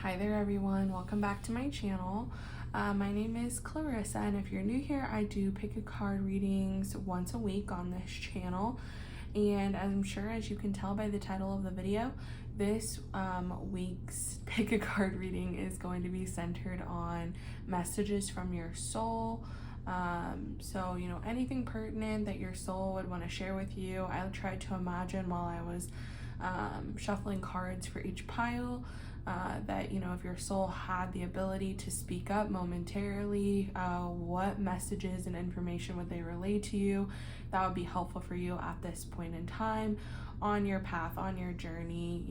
Hi there everyone, welcome back to my channel. My name is Clarissa, and if you're new here, I do pick a card readings once a week on this channel. And I'm sure as you can tell by the title of the video, this week's pick a card reading is going to be centered on messages from your soul. So anything pertinent that your soul would want to share with you. I tried to imagine while I was shuffling cards for each pile that if your soul had the ability to speak up momentarily, what messages and information would they relay to you that would be helpful for you at this point in time on your path, on your journey,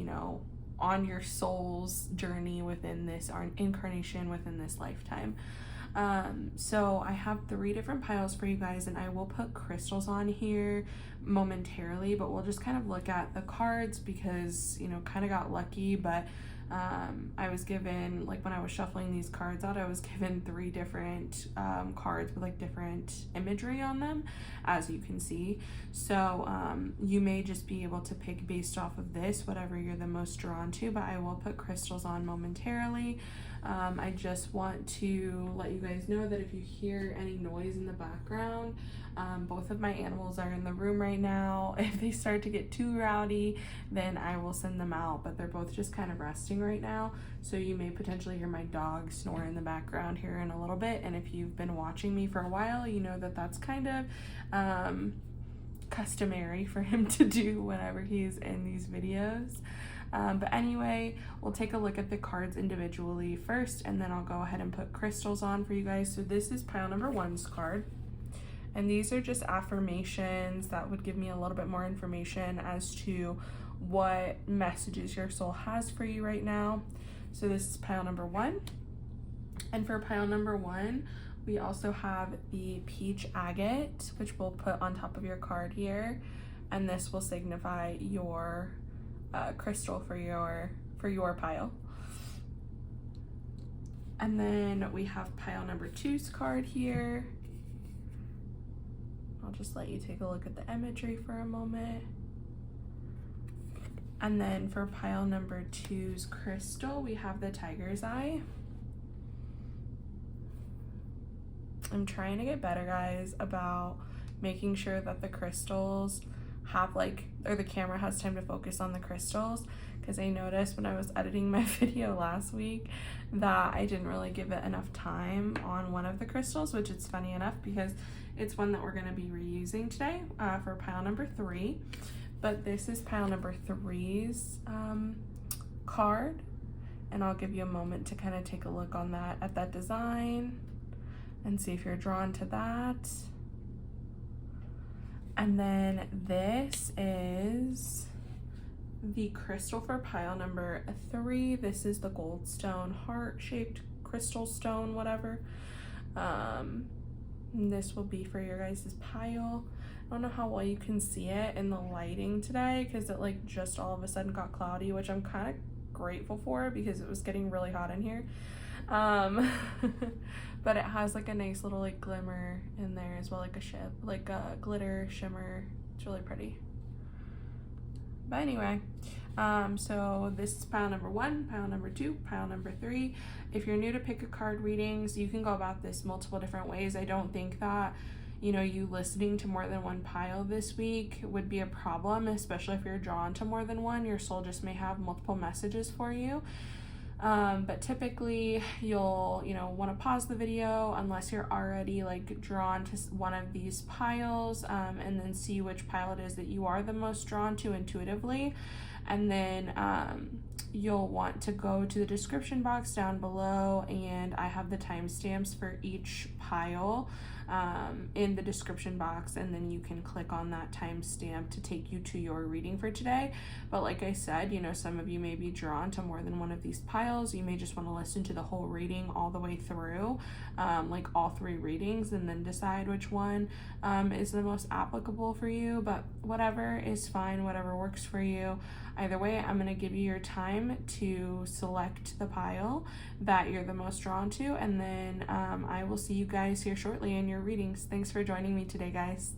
on your soul's journey within this incarnation, within this lifetime. So I have 3 different piles for you guys, and I will put crystals on here momentarily, but we'll just kind of look at the cards because kind of got lucky. But I was given, like when I was shuffling these cards out, I was given 3 different cards with like different imagery on them, as you can see. So you may just be able to pick based off of this whatever you're the most drawn to, but I will put crystals on momentarily. I just want to let you guys know that if you hear any noise in the background, both of my animals are in the room right now. If they start to get too rowdy, then I will send them out, but they're both just kind of resting right now. So you may potentially hear my dog snore in the background here in a little bit. And if you've been watching me for a while, you know that that's kind of customary for him to do whenever he's in these videos. But anyway, we'll take a look at the cards individually first, and then I'll go ahead and put crystals on for you guys. So this is pile number 1's card. And these are just affirmations that would give me a little bit more information as to what messages your soul has for you right now. So this is pile number 1. And for pile number 1, we also have the peach agate, which we'll put on top of your card here. And this will signify your crystal for your pile. And then we have pile number 2's card here. I'll just let you take a look at the imagery for a moment. And then for pile number 2's crystal, we have the tiger's eye. I'm trying to get better, guys, about making sure that the crystals have or the camera has time to focus on the crystals, because I noticed when I was editing my video last week that I didn't really give it enough time on one of the crystals, which is funny enough because it's one that we're going to be reusing today for pile number 3. But this is pile number 3's card, and I'll give you a moment to kind of take a look on that at that design and see if you're drawn to that. And then this is the crystal for pile number 3. This is the goldstone heart-shaped crystal stone, whatever. This will be for your guys' pile. I don't know how well you can see it in the lighting today because it just all of a sudden got cloudy, which I'm kind of grateful for because it was getting really hot in here. But it has a nice little glimmer in there as well, like a ship, a glitter shimmer. It's really pretty. But anyway, so this is pile number 1, pile number 2, pile number 3. If you're new to pick a card readings, you can go about this multiple different ways. I don't think that you listening to more than one pile this week would be a problem, especially if you're drawn to more than one. Your soul just may have multiple messages for you. But typically you'll, want to pause the video unless you're already drawn to one of these piles, and then see which pile it is that you are the most drawn to intuitively. And then, you'll want to go to the description box down below, and I have the timestamps for each pile in the description box, and then you can click on that timestamp to take you to your reading for today. But like I said, some of you may be drawn to more than one of these piles. You may just want to listen to the whole reading all the way through, all 3 readings, and then decide which one is the most applicable for you. But whatever is fine, whatever works for you. Either way, I'm going to give you your time to select the pile that you're the most drawn to, and then I will see you guys here shortly in your readings. Thanks for joining me today, guys.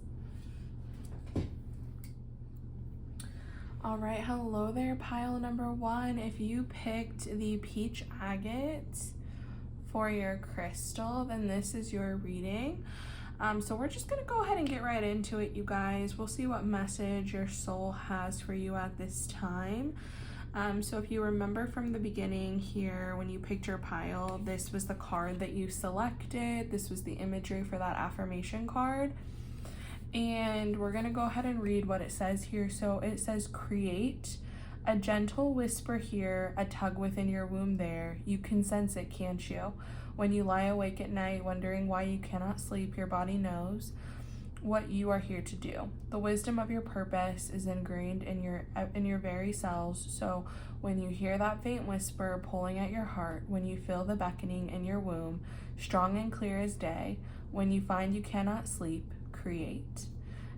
All right, hello there, pile number 1. If you picked the peach agate for your crystal, then this is your reading. So we're just gonna go ahead and get right into it, you guys. We'll see what message your soul has for you at this time. So if you remember from the beginning here, when you picked your pile, this was the card that you selected. This was the imagery for that affirmation card. And we're gonna go ahead and read what it says here. So it says, create a gentle whisper here, a tug within your womb there. You can sense it, can't you? When you lie awake at night, wondering why you cannot sleep, your body knows what you are here to do. The wisdom of your purpose is ingrained in your very cells. So when you hear that faint whisper pulling at your heart, when you feel the beckoning in your womb, strong and clear as day, when you find you cannot sleep, create.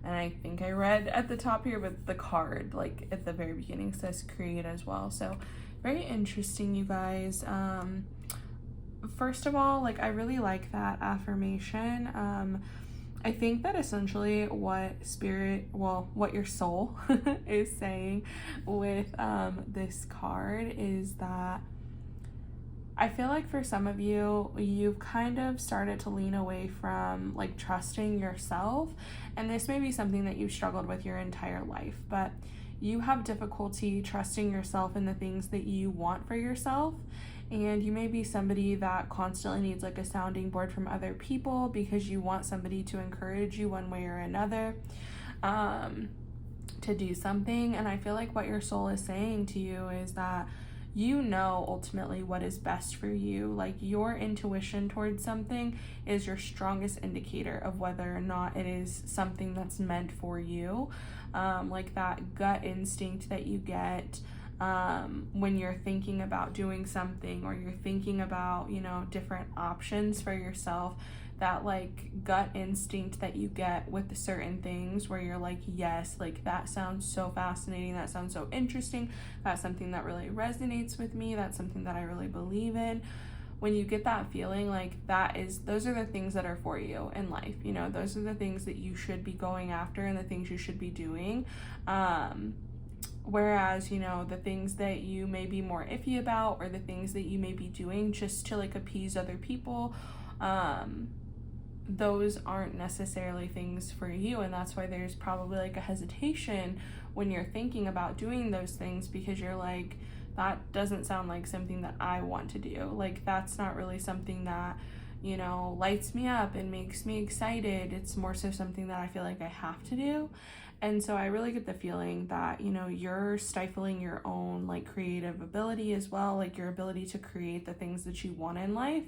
And I think I read at the top here, but the card, like at the very beginning, says create as well. So very interesting, you guys. First of all, like, I really like that affirmation. I think that essentially what your soul is saying with this card is that I feel like for some of you, you've kind of started to lean away from like trusting yourself. And this may be something that you've struggled with your entire life, but you have difficulty trusting yourself in the things that you want for yourself. And you may be somebody that constantly needs like a sounding board from other people because you want somebody to encourage you one way or another to do something. And I feel like what your soul is saying to you is that you know ultimately what is best for you. Like, your intuition towards something is your strongest indicator of whether or not it is something that's meant for you. Like that gut instinct that you get when you're thinking about doing something, or you're thinking about, you know, different options for yourself. That like gut instinct that you get with certain things where you're like, yes, like that sounds so fascinating, that sounds so interesting, that's something that really resonates with me, that's something that I really believe in. When you get that feeling, like those are the things that are for you in life, you know, those are the things that you should be going after and the things you should be doing. Whereas, you know, the things that you may be more iffy about, or the things that you may be doing just to like appease other people, those aren't necessarily things for you. And that's why there's probably like a hesitation when you're thinking about doing those things, because you're like, that doesn't sound like something that I want to do. Like, that's not really something that, you know, lights me up and makes me excited. It's more so something that I feel like I have to do. And so I really get the feeling that, you know, you're stifling your own like creative ability as well, like your ability to create the things that you want in life,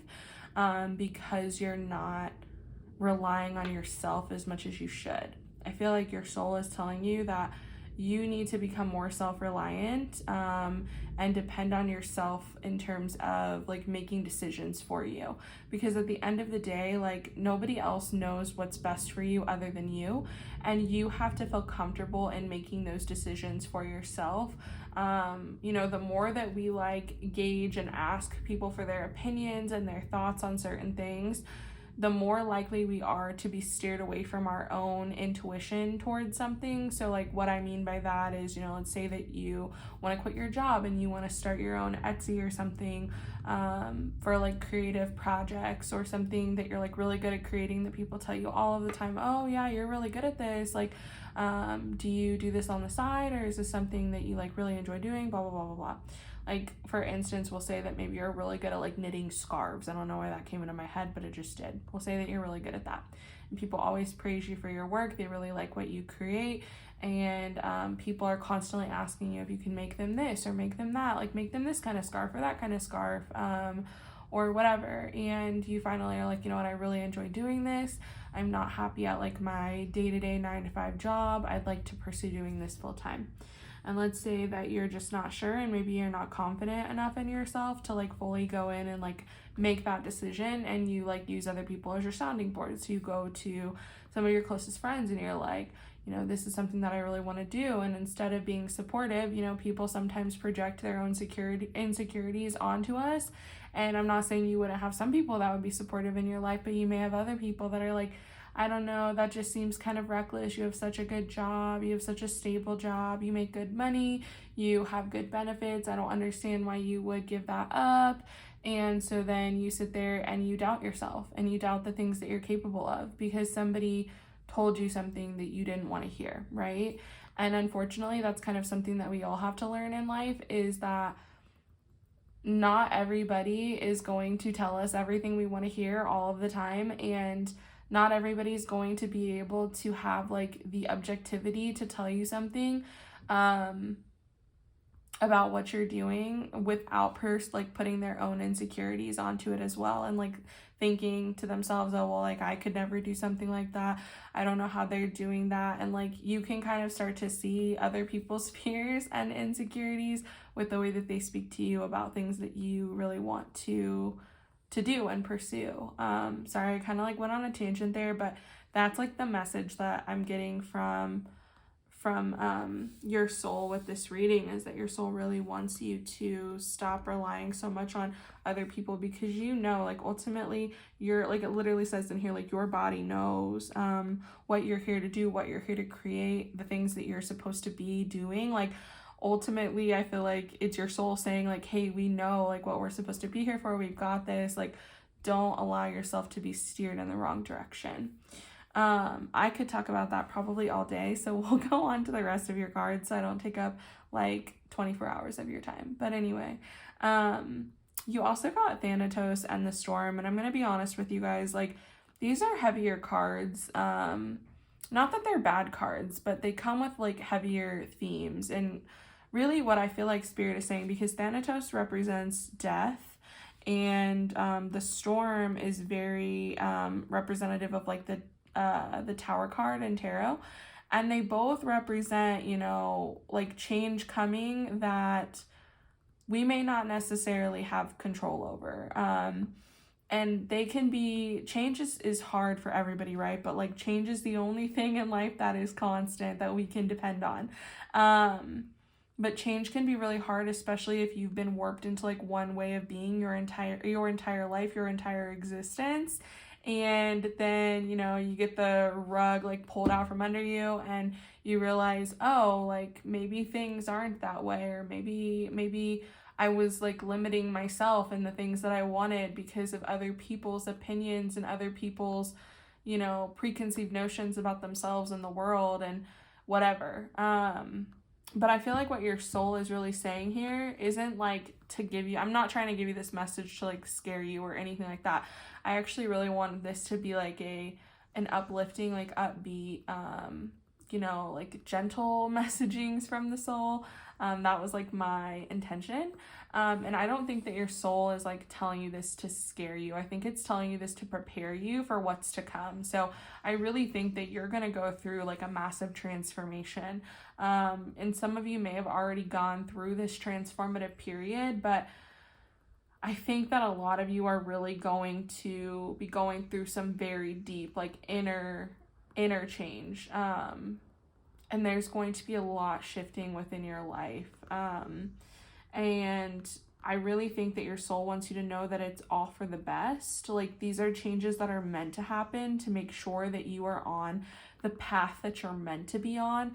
because you're not relying on yourself as much as you should. I feel like your soul is telling you that you need to become more self-reliant and depend on yourself in terms of like making decisions for you, because at the end of the day, like, nobody else knows what's best for you other than you, and you have to feel comfortable in making those decisions for yourself. You know, the more that we like gauge and ask people for their opinions and their thoughts on certain things, the more likely we are to be steered away from our own intuition towards something. So like, what I mean by that is, you know, let's say that you want to quit your job and you want to start your own Etsy or something for like creative projects, or something that you're like really good at creating, that people tell you all of the time, oh yeah, you're really good at this, like do you do this on the side, or is this something that you like really enjoy doing, blah blah blah blah blah. Like, for instance, we'll say that maybe you're really good at like knitting scarves. I don't know why that came into my head, but it just did. We'll say that you're really good at that. And people always praise you for your work. They really like what you create. And people are constantly asking you if you can make them this or make them that, like make them this kind of scarf or that kind of scarf, or whatever. And you finally are like, you know what, I really enjoy doing this. I'm not happy at like my day-to-day 9-to-5 job. I'd like to pursue doing this full time. And let's say that you're just not sure, and maybe you're not confident enough in yourself to like fully go in and like make that decision, and you like use other people as your sounding board. So you go to some of your closest friends and you're like, you know, this is something that I really want to do. And instead of being supportive, you know, people sometimes project their own insecurities onto us. And I'm not saying you wouldn't have some people that would be supportive in your life, but you may have other people that are like, I don't know, that just seems kind of reckless. You have such a good job, you have such a stable job, you make good money, you have good benefits. I don't understand why you would give that up. And so then you sit there and you doubt yourself and you doubt the things that you're capable of because somebody told you something that you didn't want to hear, right? And unfortunately, that's kind of something that we all have to learn in life, is that not everybody is going to tell us everything we want to hear all of the time, and not everybody is going to be able to have like the objectivity to tell you something about what you're doing without like putting their own insecurities onto it as well, and like thinking to themselves, oh well, like I could never do something like that, I don't know how they're doing that. And like you can kind of start to see other people's fears and insecurities with the way that they speak to you about things that you really want to do and pursue. Sorry, I kind of like went on a tangent there, but that's like the message that I'm getting from your soul with this reading, is that your soul really wants you to stop relying so much on other people, because you know, like ultimately you're like, it literally says in here, like your body knows what you're here to do, what you're here to create, the things that you're supposed to be doing. Like ultimately I feel like it's your soul saying like, hey, we know like what we're supposed to be here for, we've got this, like don't allow yourself to be steered in the wrong direction. I could talk about that probably all day, so we'll go on to the rest of your cards so I don't take up like 24 hours of your time. But anyway, you also got Thanatos and the Storm, and I'm going to be honest with you guys, like these are heavier cards. Not that they're bad cards, but they come with like heavier themes, and really what I feel like Spirit is saying, because Thanatos represents death, and the Storm is very representative of like the Tower card in tarot, and they both represent, you know, like change coming that we may not necessarily have control over. And they can be, change is hard for everybody, right? But like change is the only thing in life that is constant that we can depend on. But change can be really hard, especially if you've been warped into like one way of being your entire life, your entire existence. And then, you know, you get the rug like pulled out from under you and you realize, oh, like maybe things aren't that way, or maybe I was like limiting myself and the things that I wanted because of other people's opinions and other people's, you know, preconceived notions about themselves and the world and whatever. But I feel like what your soul is really saying here isn't like to give you, I'm not trying to give you this message to like scare you or anything like that. I actually really wanted this to be like an uplifting, like upbeat, you know, like gentle messagings from the soul. That was like my intention. And I don't think that your soul is like telling you this to scare you. I think it's telling you this to prepare you for what's to come. So I really think that you're going to go through like a massive transformation. And some of you may have already gone through this transformative period, but I think that a lot of you are really going to be going through some very deep, like inner change. And there's going to be a lot shifting within your life. And I really think that your soul wants you to know that it's all for the best. Like these are changes that are meant to happen to make sure that you are on the path that you're meant to be on,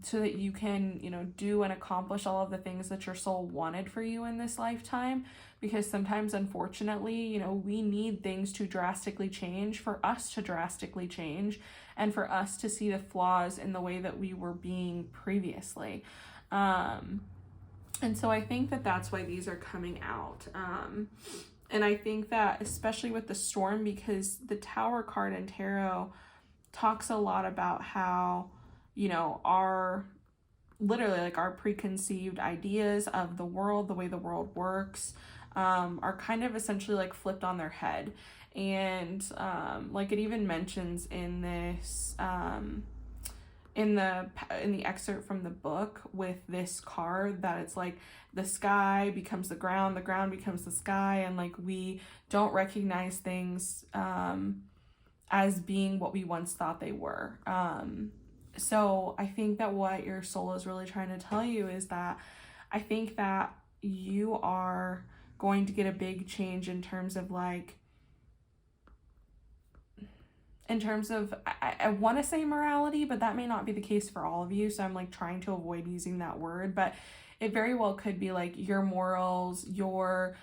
so that you can, you know, do and accomplish all of the things that your soul wanted for you in this lifetime. Because sometimes, unfortunately, you know, we need things to drastically change for us to drastically change and for us to see the flaws in the way that we were being previously. And so I think that that's why these are coming out. And I think that especially with the Storm, because the Tower card in tarot talks a lot about how, you know, our literally like our preconceived ideas of the world, the way the world works, are kind of essentially like flipped on their head. And like it even mentions in this in the excerpt from the book with this card that it's like the sky becomes the ground becomes the sky, and like we don't recognize things as being what we once thought they were. So I think that what your soul is really trying to tell you is that I think that you are going to get a big change in terms of like in terms of, I want to say morality, but that may not be the case for all of you. So I'm like trying to avoid using that word, but it very well could be like your morals, your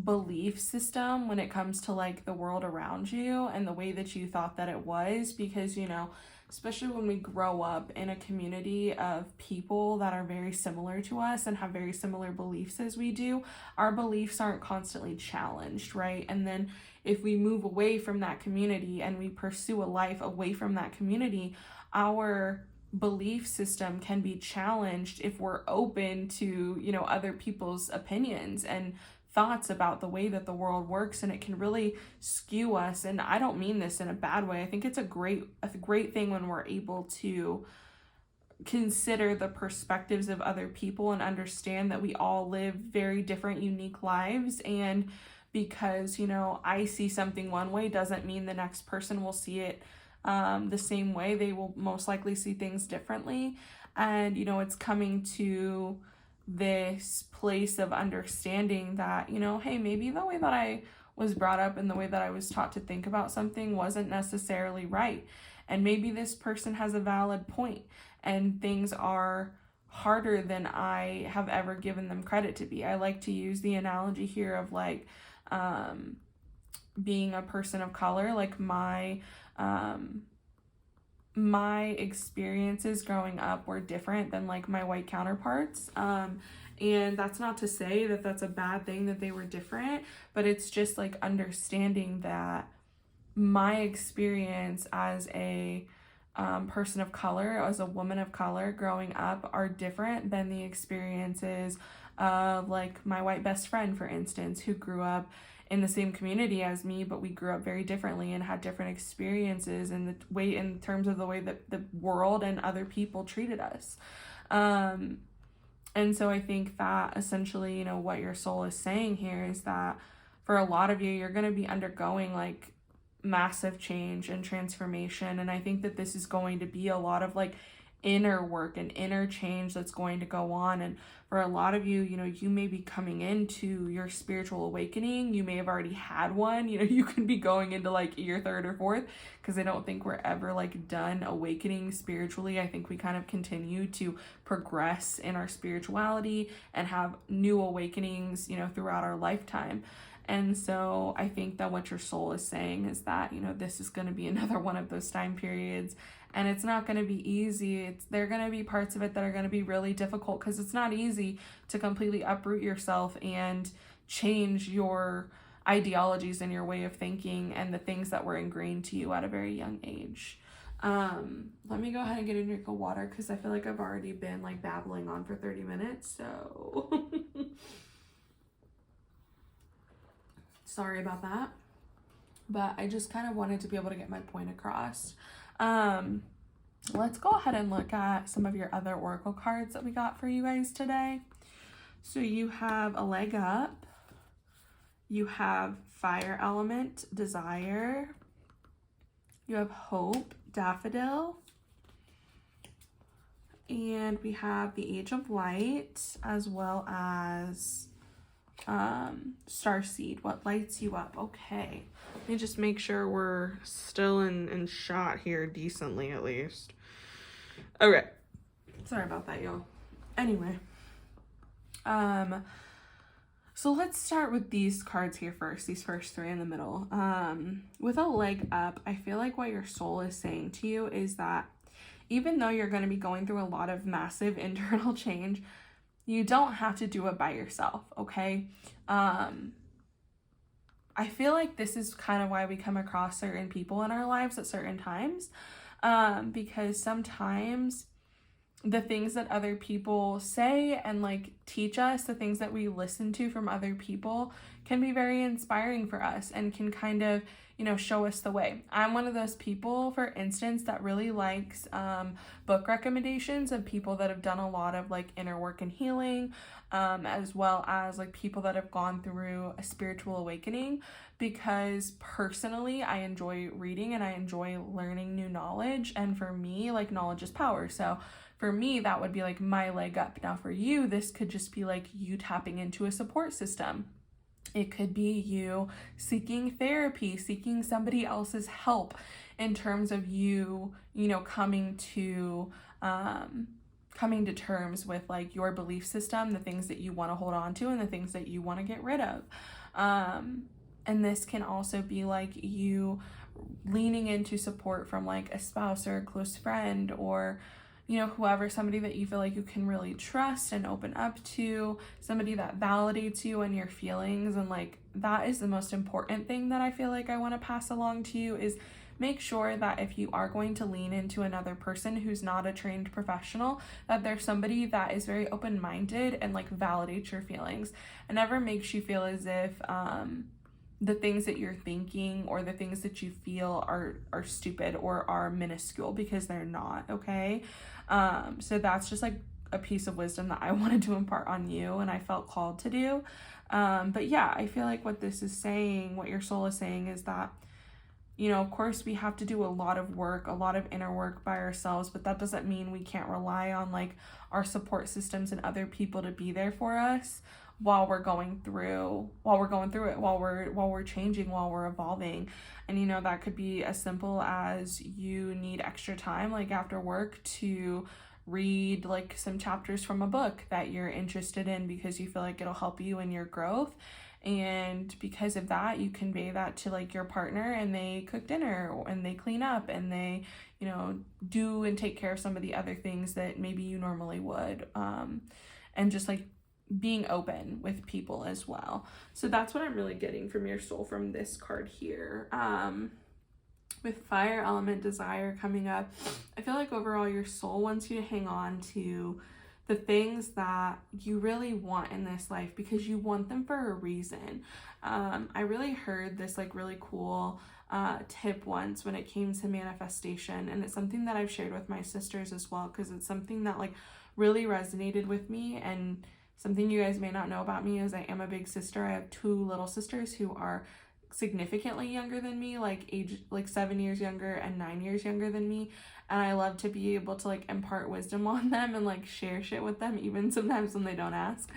belief system when it comes to like the world around you and the way that you thought that it was. Because, you know, especially when we grow up in a community of people that are very similar to us and have very similar beliefs as we do, our beliefs aren't constantly challenged, right? And then if we move away from that community and we pursue a life away from that community, our belief system can be challenged if we're open to, you know, other people's opinions and thoughts about the way that the world works, and it can really skew us. And I don't mean this in a bad way. I think it's a great thing when we're able to consider the perspectives of other people and understand that we all live very different, unique lives. And because, you know, I see something one way doesn't mean the next person will see it the same way. They will most likely see things differently. And, you know, it's coming to this place of understanding that, you know, hey, maybe the way that I was brought up and the way that I was taught to think about something wasn't necessarily right. And maybe this person has a valid point and things are harder than I have ever given them credit to be. I like to use the analogy here of like being a person of color. Like my experiences growing up were different than like my white counterparts. And that's not to say that that's a bad thing that they were different, but it's just like understanding that my experience as a person of color, as a woman of color growing up, are different than the experiences of like my white best friend, for instance, who grew up in the same community as me, but we grew up very differently and had different experiences in the way, in terms of the way that the world and other people treated us. And so I think that essentially, you know, what your soul is saying here is that for a lot of you, you're going to be undergoing like massive change and transformation. And I think that this is going to be a lot of like inner work and inner change that's going to go on. And for a lot of you, you know, you may be coming into your spiritual awakening. You may have already had one. You know, you could be going into like your third or fourth, because I don't think we're ever like done awakening spiritually. I think we kind of continue to progress in our spirituality and have new awakenings, you know, throughout our lifetime. And so I think that what your soul is saying is that, you know, this is going to be another one of those time periods, and it's not going to be easy. There are going to be parts of it that are going to be really difficult, because it's not easy to completely uproot yourself and change your ideologies and your way of thinking and the things that were ingrained to you at a very young age. Let me go ahead and get a drink of water, because I feel like I've already been like babbling on for 30 minutes. So sorry about that, but I just kind of wanted to be able to get my point across. Let's go ahead and look at some of your other oracle cards that we got for you guys today. So you have a leg up, you have fire element, desire, you have hope, daffodil, and we have the age of light, as well as starseed, what lights you up. Okay, let me just make sure we're still in shot here decently, at least. Okay, sorry about that, y'all. Anyway, so let's start with these cards here first, these first three in the middle. With a leg up, I feel like what your soul is saying to you is that even though you're going to be going through a lot of massive internal change, you don't have to do it by yourself, okay? I feel like this is kind of why we come across certain people in our lives at certain times, because sometimes the things that other people say and like teach us, the things that we listen to from other people, can be very inspiring for us and can kind of, you know, show us the way. I'm one of those people, for instance, that really likes book recommendations of people that have done a lot of like inner work and healing, as well as like people that have gone through a spiritual awakening, because personally I enjoy reading and I enjoy learning new knowledge, and for me, like, knowledge is power. So for me, that would be like my leg up. Now for you, this could just be like you tapping into a support system. It could be you seeking therapy, seeking somebody else's help in terms of you, coming to terms with like your belief system, the things that you want to hold on to and the things that you want to get rid of. And this can also be like you leaning into support from like a spouse or a close friend, or whoever, somebody that you feel like you can really trust and open up to, somebody that validates you and your feelings. And like, that is the most important thing that I feel like I want to pass along to you, is make sure that if you are going to lean into another person who's not a trained professional, that there's somebody that is very open-minded and like validates your feelings and never makes you feel as if the things that you're thinking or the things that you feel are stupid or are minuscule, because they're not, okay? So that's just like a piece of wisdom that I wanted to impart on you and I felt called to do. But yeah, I feel like what this is saying, what your soul is saying, is that, of course we have to do a lot of work, a lot of inner work by ourselves, but that doesn't mean we can't rely on like our support systems and other people to be there for us while we're going through it, while we're changing, while we're evolving. And that could be as simple as you need extra time, like after work, to read like some chapters from a book that you're interested in because you feel like it'll help you in your growth. And because of that, you convey that to like your partner, and they cook dinner and they clean up and they, do and take care of some of the other things that maybe you normally would. And just like being open with people as well. So that's what I'm really getting from your soul from this card here. With fire element desire coming up, I feel like overall your soul wants you to hang on to the things that you really want in this life because you want them for a reason. I really heard this like really cool tip once when it came to manifestation, and it's something that I've shared with my sisters as well, because it's something that like really resonated with me. And something you guys may not know about me is I am a big sister. I have 2 little sisters who are significantly younger than me, like 7 years younger and 9 years younger than me. And I love to be able to like impart wisdom on them and like share shit with them, even sometimes when they don't ask,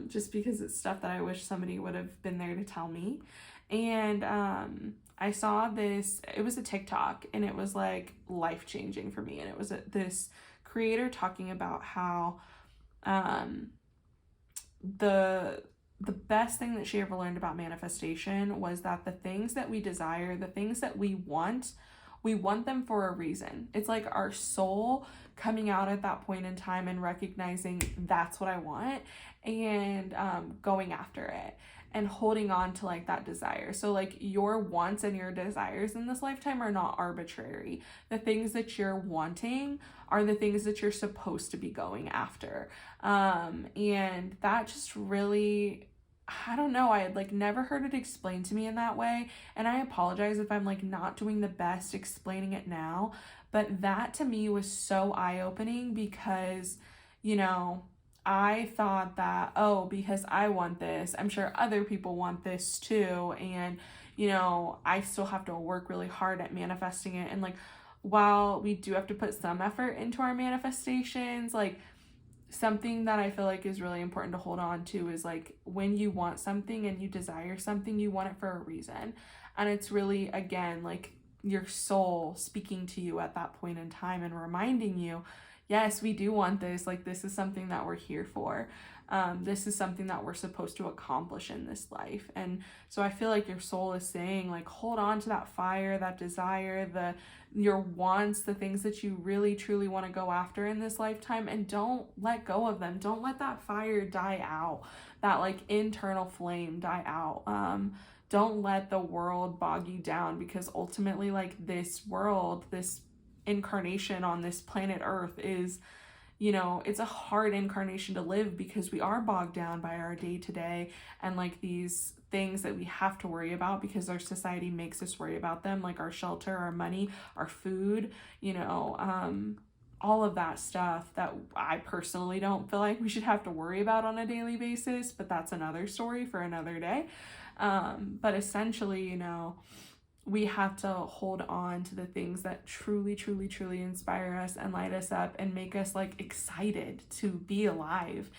just because it's stuff that I wish somebody would have been there to tell me. And I saw this, it was a TikTok, and it was like life-changing for me. And it was this creator talking about how the best thing that she ever learned about manifestation was that the things that we desire, the things that we want them for a reason. It's like our soul coming out at that point in time and recognizing that's what I want, and going after it and holding on to like that desire. So like your wants and your desires in this lifetime are not arbitrary. The things that you're wanting are the things that you're supposed to be going after. And that just really, I don't know, I had like never heard it explained to me in that way. And I apologize if I'm like not doing the best explaining it now, but that to me was so eye-opening, because, I thought that, oh, because I want this, I'm sure other people want this too. And, I still have to work really hard at manifesting it. And like, while we do have to put some effort into our manifestations, like something that I feel like is really important to hold on to is like when you want something and you desire something, you want it for a reason. And it's really, again, like your soul speaking to you at that point in time and reminding you, yes, we do want this. Like, this is something that we're here for. This is something that we're supposed to accomplish in this life. And so I feel like your soul is saying, like, hold on to that fire, that desire, your wants, the things that you really truly want to go after in this lifetime, and don't let go of them. Don't let that fire die out, that like internal flame die out. Don't let the world bog you down, because ultimately, like, this world, this incarnation on this planet Earth is, it's a hard incarnation to live, because we are bogged down by our day-to-day and like these things that we have to worry about because our society makes us worry about them, like our shelter, our money, our food, all of that stuff that I personally don't feel like we should have to worry about on a daily basis, but that's another story for another day. But essentially, we have to hold on to the things that truly, truly, truly inspire us and light us up and make us like excited to be alive.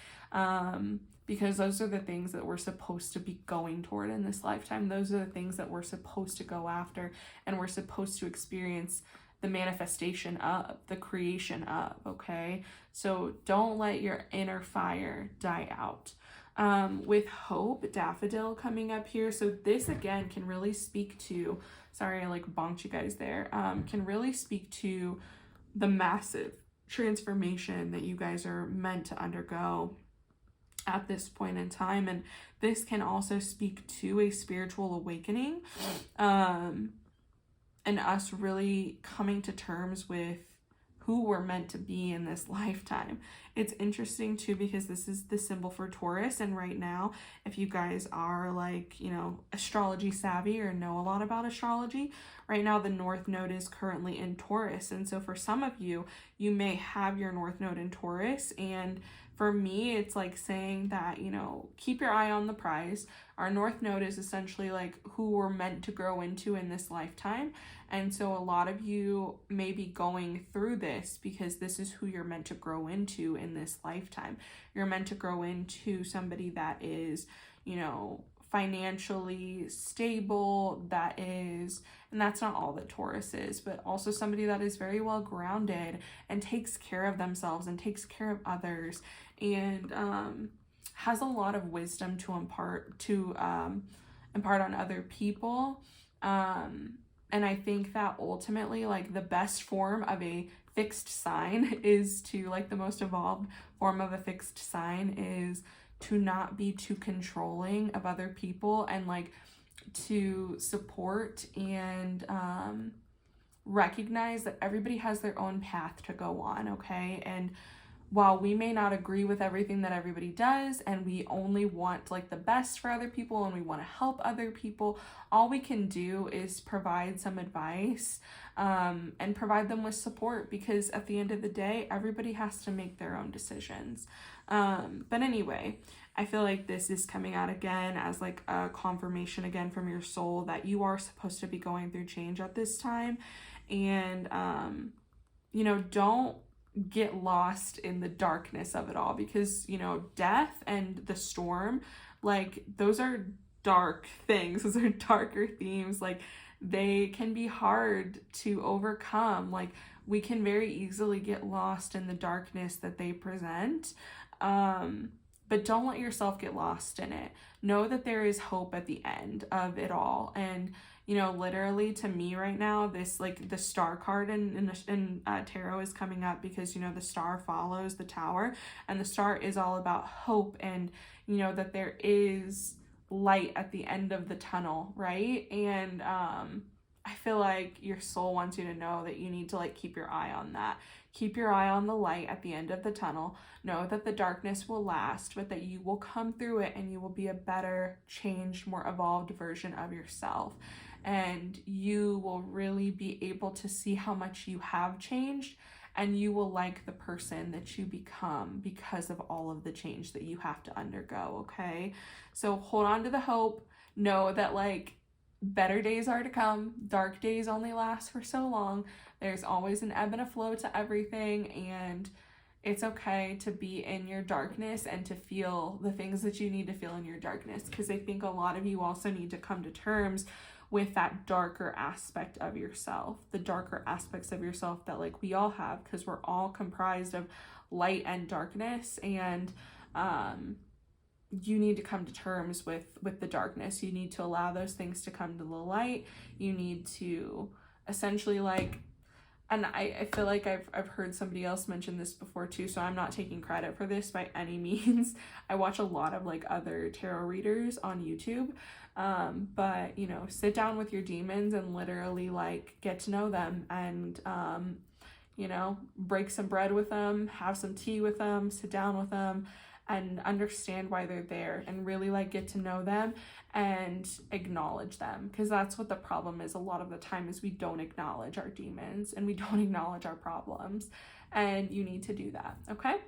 Because those are the things that we're supposed to be going toward in this lifetime. Those are the things that we're supposed to go after, and we're supposed to experience the manifestation of, the creation of, okay? So don't let your inner fire die out. With Hope, Daffodil coming up here. So this again can really speak to, sorry I like bonked you guys there, can really speak to the massive transformation that you guys are meant to undergo at this point in time. And this can also speak to a spiritual awakening, and us really coming to terms with who we're meant to be in this lifetime. It's interesting too, because this is the symbol for Taurus, and right now, if you guys are like, you know, astrology savvy or know a lot about astrology, right now the North Node is currently in Taurus. And so for some of you, you may have your North Node in Taurus, and for me, it's like saying that, you know, keep your eye on the prize. Our North Node is essentially like who we're meant to grow into in this lifetime. And so a lot of you may be going through this because this is who you're meant to grow into in this lifetime. You're meant to grow into somebody that is, you know, financially stable, that is, and that's not all that Taurus is, but also somebody that is very well grounded and takes care of themselves and takes care of others, and has a lot of wisdom to impart on other people. And I think that ultimately, like, the best form of a fixed sign is to, like, the most evolved form of a fixed sign is to not be too controlling of other people, and like to support and recognize that everybody has their own path to go on, okay? And while we may not agree with everything that everybody does, and we only want like the best for other people and we want to help other people, all we can do is provide some advice, and provide them with support, because at the end of the day, everybody has to make their own decisions. But anyway, I feel like this is coming out again as like a confirmation again from your soul that you are supposed to be going through change at this time. And, you know, don't get lost in the darkness of it all, because, you know, death and the storm, like, those are dark things. Those are darker themes. Like, they can be hard to overcome. Like, we can very easily get lost in the darkness that they present. But don't let yourself get lost in it. Know that there is hope at the end of it all. And, you know, literally to me right now, this, like, the star card in tarot is coming up because, you know, the star follows the tower, and the star is all about hope, and, you know, that there is light at the end of the tunnel, right? And I feel like your soul wants you to know that you need to, like, keep your eye on that. Keep your eye on the light at the end of the tunnel. Know that the darkness will last, but that you will come through it, and you will be a better, changed, more evolved version of yourself. And you will really be able to see how much you have changed, and you will like the person that you become because of all of the change that you have to undergo, okay? So hold on to the hope. Know that, like, better days are to come. Dark days only last for so long. There's always an ebb and a flow to everything, and it's okay to be in your darkness and to feel the things that you need to feel in your darkness, because I think a lot of you also need to come to terms with that darker aspect of yourself, the darker aspects of yourself that, like, we all have, because we're all comprised of light and darkness. And you need to come to terms with the darkness. You need to allow those things to come to the light. You need to essentially, like, and I feel like I've heard somebody else mention this before too, so I'm not taking credit for this by any means. I watch a lot of, like, other tarot readers on YouTube, but, you know, sit down with your demons and literally, like, get to know them, and you know, break some bread with them, have some tea with them, sit down with them, and understand why they're there, and really, like, get to know them and acknowledge them, because that's what the problem is a lot of the time, is we don't acknowledge our demons and we don't acknowledge our problems, and you need to do that, okay?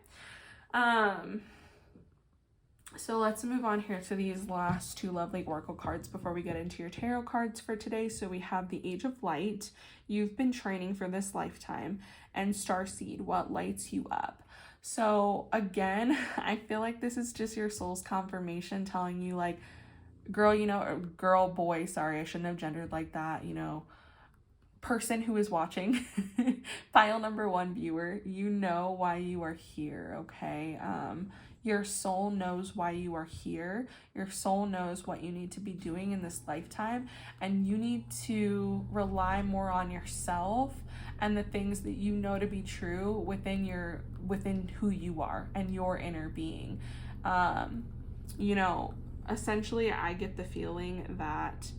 So let's move on here to these last two lovely oracle cards before we get into your tarot cards for today. So we have the Age of Light. You've been training for this lifetime. And Starseed, what lights you up? So again, I feel like this is just your soul's confirmation telling you like, girl, you know, girl, boy, sorry, I shouldn't have gendered like that, you know, person who is watching, file number 1 viewer, you know why you are here, okay? Your soul knows why you are here. Your soul knows what you need to be doing in this lifetime, and you need to rely more on yourself and the things that you know to be true within who you are and your inner being. You know, essentially, I get the feeling that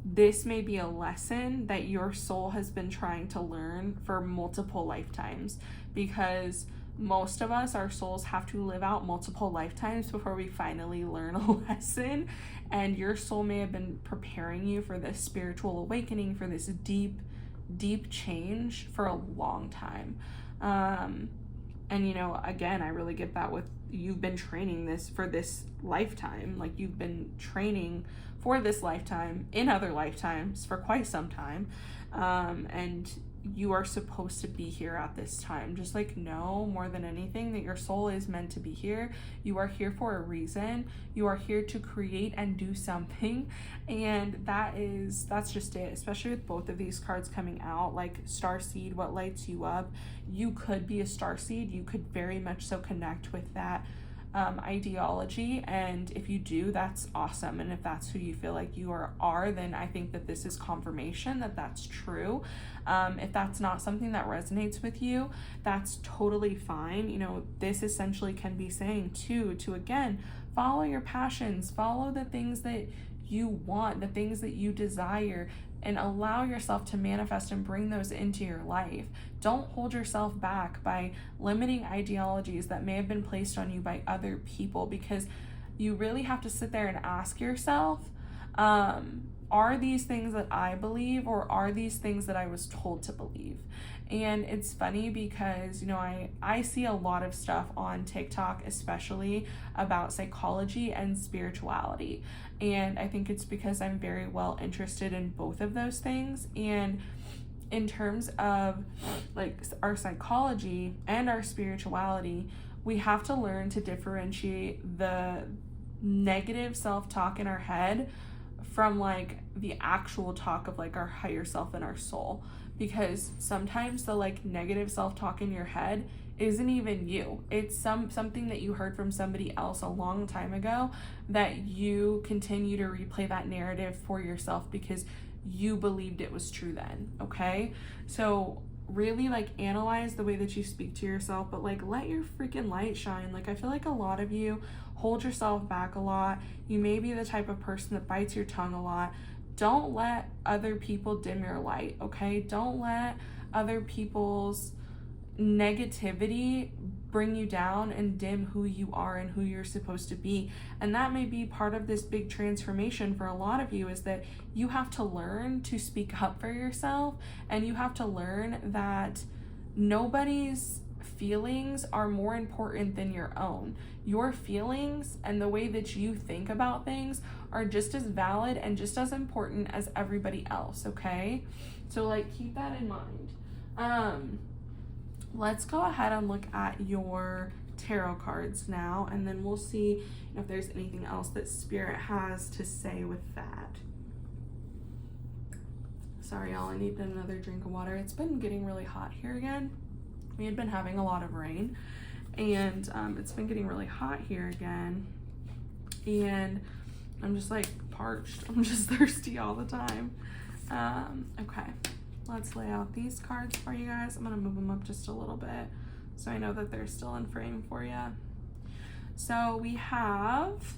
this may be a lesson that your soul has been trying to learn for multiple lifetimes, because most of us, our souls have to live out multiple lifetimes before we finally learn a lesson. And your soul may have been preparing you for this spiritual awakening, for this deep, deep change for a long time. And, you know, again, I really get that with you've been training this for this lifetime. Like, you've been training for this lifetime in other lifetimes for quite some time. And you are supposed to be here at this time. Just like, know more than anything that your soul is meant to be here. You are here for a reason. You are here to create and do something. And that's just it, especially with both of these cards coming out, like Starseed, what lights you up. You could be a starseed. You could very much so connect with that ideology, and if you do, that's awesome. And if that's who you feel like you are, then I think that this is confirmation that that's true. If that's not something that resonates with you, that's totally fine. You know, this essentially can be saying to again, follow your passions, follow the things that you want, the things that you desire, and allow yourself to manifest and bring those into your life. Don't hold yourself back by limiting ideologies that may have been placed on you by other people, because you really have to sit there and ask yourself, are these things that I believe, or are these things that I was told to believe? And it's funny because, you know, I see a lot of stuff on TikTok, especially about psychology and spirituality. And I think it's because I'm very well interested in both of those things. And in terms of like our psychology and our spirituality, we have to learn to differentiate the negative self-talk in our head from like the actual talk of like our higher self and our soul. Because sometimes the like negative self-talk in your head isn't even you. It's something that you heard from somebody else a long time ago that you continue to replay that narrative for yourself because you believed it was true then, okay? So really like analyze the way that you speak to yourself, but like let your freaking light shine. Like, I feel like a lot of you hold yourself back a lot. You may be the type of person that bites your tongue a lot. Don't let other people dim your light, okay? Don't let other people's negativity bring you down and dim who you are and who you're supposed to be. And that may be part of this big transformation for a lot of you, is that you have to learn to speak up for yourself, and you have to learn that nobody's feelings are more important than your own. Your feelings and the way that you think about things are just as valid and just as important as everybody else, okay? So like keep that in mind. Let's go ahead and look at your tarot cards now, and then we'll see if there's anything else that Spirit has to say with that. Sorry, y'all, I need another drink of water. It's been getting really hot here again. We had been having a lot of rain, and it's been getting really hot here again, and I'm just like parched. I'm just thirsty all the time. Okay. Let's lay out these cards for you guys. I'm going to move them up just a little bit so I know that they're still in frame for you. So we have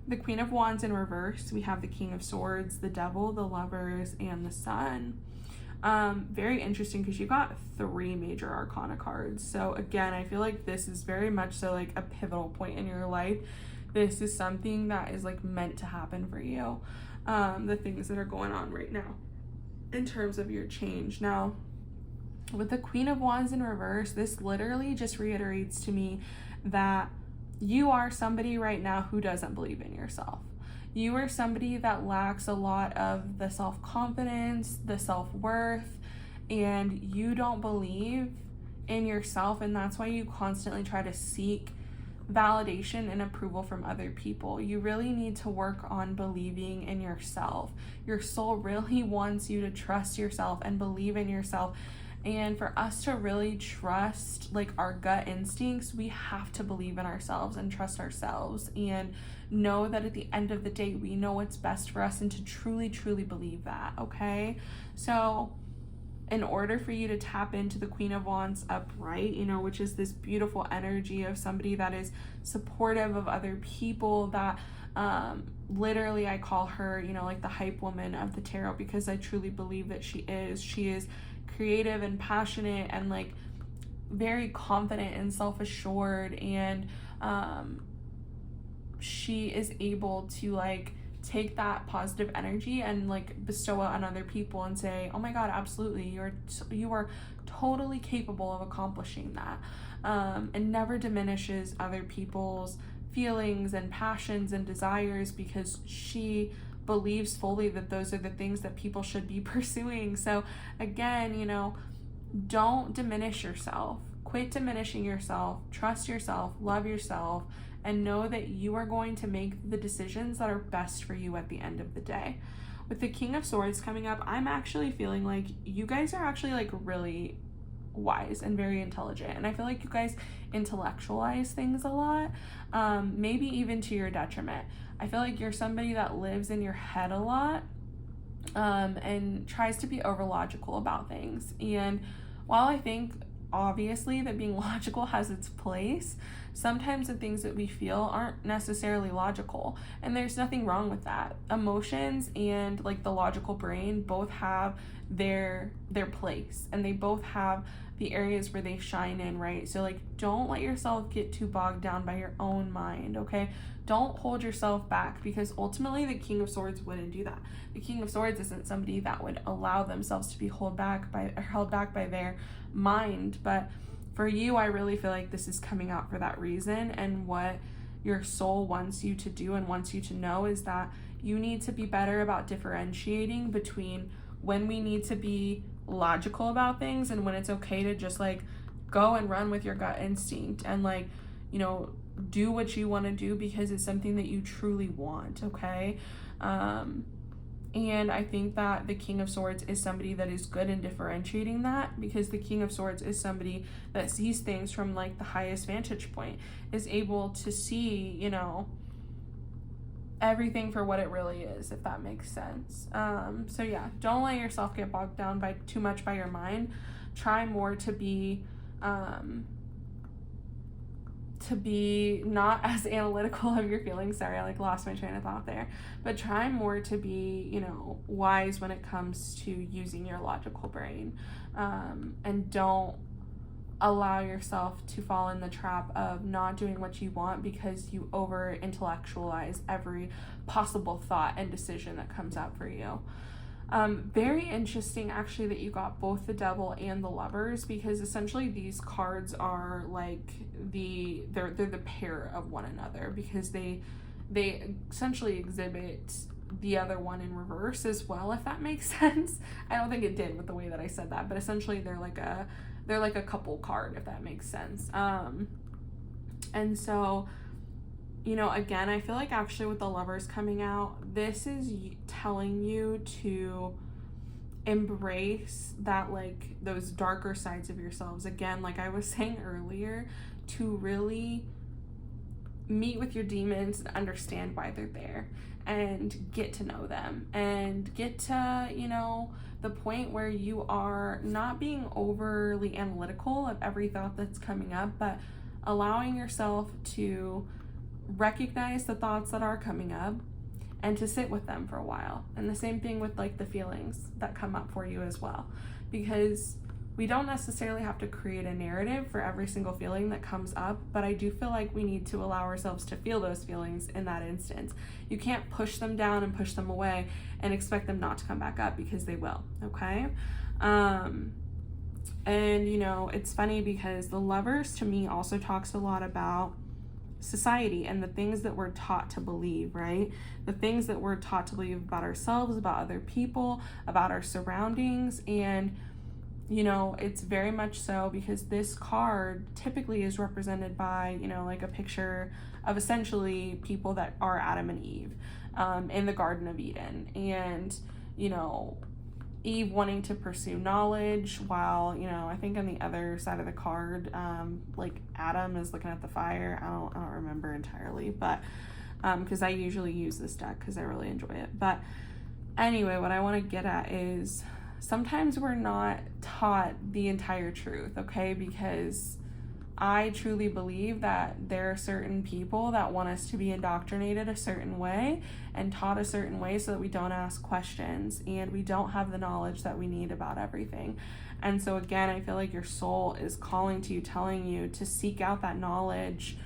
the Queen of Wands in reverse. We have the King of Swords, the Devil, the Lovers, and the Sun. Very interesting because you got 3 major arcana cards. So again, I feel like this is very much so like a pivotal point in your life. This is something that is like meant to happen for you. The things that are going on right now in terms of your change. Now, with the Queen of Wands in reverse, this literally just reiterates to me that you are somebody right now who doesn't believe in yourself. You are somebody that lacks a lot of the self-confidence, the self-worth, and you don't believe in yourself, and that's why you constantly try to seek validation and approval from other people. You really need to work on believing in yourself. Your soul really wants you to trust yourself and believe in yourself. And for us to really trust like our gut instincts, we have to believe in ourselves and trust ourselves and know that at the end of the day, we know what's best for us, and to truly, truly believe that, okay? So in order for you to tap into the Queen of Wands upright, you know, which is this beautiful energy of somebody that is supportive of other people, that literally I call her, you know, like the hype woman of the tarot, because I truly believe that she is creative and passionate and like very confident and self-assured, and she is able to like take that positive energy and like bestow it on other people and say, oh my god, absolutely, you are totally capable of accomplishing that, and never diminishes other people's feelings and passions and desires, because she believes fully that those are the things that people should be pursuing. So again, you know, don't diminish yourself. Quit diminishing yourself. Trust yourself, love yourself, and know that you are going to make the decisions that are best for you at the end of the day. With the King of Swords coming up, I'm actually feeling like you guys are actually like really wise and very intelligent, and I feel like you guys intellectualize things a lot, maybe even to your detriment. I feel like you're somebody that lives in your head a lot, and tries to be over logical about things. And while I think obviously that being logical has its place, sometimes the things that we feel aren't necessarily logical, and there's nothing wrong with that. Emotions and like the logical brain both have their place, and they both have the areas where they shine in, right? So like, don't let yourself get too bogged down by your own mind, okay? Don't hold yourself back, because ultimately the King of Swords wouldn't do that. The King of Swords isn't somebody that would allow themselves to be held back by their mind. But for you, I really feel like this is coming out for that reason, and what your soul wants you to do and wants you to know is that you need to be better about differentiating between when we need to be logical about things and when it's okay to just like go and run with your gut instinct and like, you know, do what you want to do because it's something that you truly want, okay? And I think that the King of Swords is somebody that is good in differentiating that, because the King of Swords is somebody that sees things from like the highest vantage point, is able to see, you know, everything for what it really is, if that makes sense. So yeah, don't let yourself get bogged down by too much by your mind. Try more to be not as analytical of your feelings. Sorry, I like lost my train of thought there. But try more to be, you know, wise when it comes to using your logical brain. And don't allow yourself to fall in the trap of not doing what you want because you over intellectualize every possible thought and decision that comes up for you. Very interesting actually that you got both the Devil and the Lovers, because essentially these cards are like they're the pair of one another, because they essentially exhibit the other one in reverse as well, if that makes sense. I don't think it did with the way that I said that, but essentially they're like a couple card, if that makes sense. And so, you know, again, I feel like actually with the Lovers coming out, this is telling you to embrace that, like, those darker sides of yourselves. Again, like I was saying earlier, to really meet with your demons and understand why they're there and get to know them and get to, you know, the point where you are not being overly analytical of every thought that's coming up, but allowing yourself to recognize the thoughts that are coming up and to sit with them for a while. And the same thing with like the feelings that come up for you as well, because we don't necessarily have to create a narrative for every single feeling that comes up, but I do feel like we need to allow ourselves to feel those feelings in that instance. You can't push them down and push them away and expect them not to come back up, because they will, okay? And, you know, it's funny because the Lovers to me also talks a lot about society and the things that we're taught to believe, right? The things that we're taught to believe about ourselves, about other people, about our surroundings. And you know, it's very much so, because this card typically is represented by, you know, like a picture of essentially people that are Adam and Eve in the Garden of Eden. And, you know, Eve wanting to pursue knowledge while, you know, I think on the other side of the card, like Adam is looking at the fire. I don't remember entirely, but because I usually use this deck because I really enjoy it. But anyway, what I want to get at is, sometimes we're not taught the entire truth, okay? Because I truly believe that there are certain people that want us to be indoctrinated a certain way and taught a certain way so that we don't ask questions and we don't have the knowledge that we need about everything. And so again, I feel like your soul is calling to you, telling you to seek out that knowledge.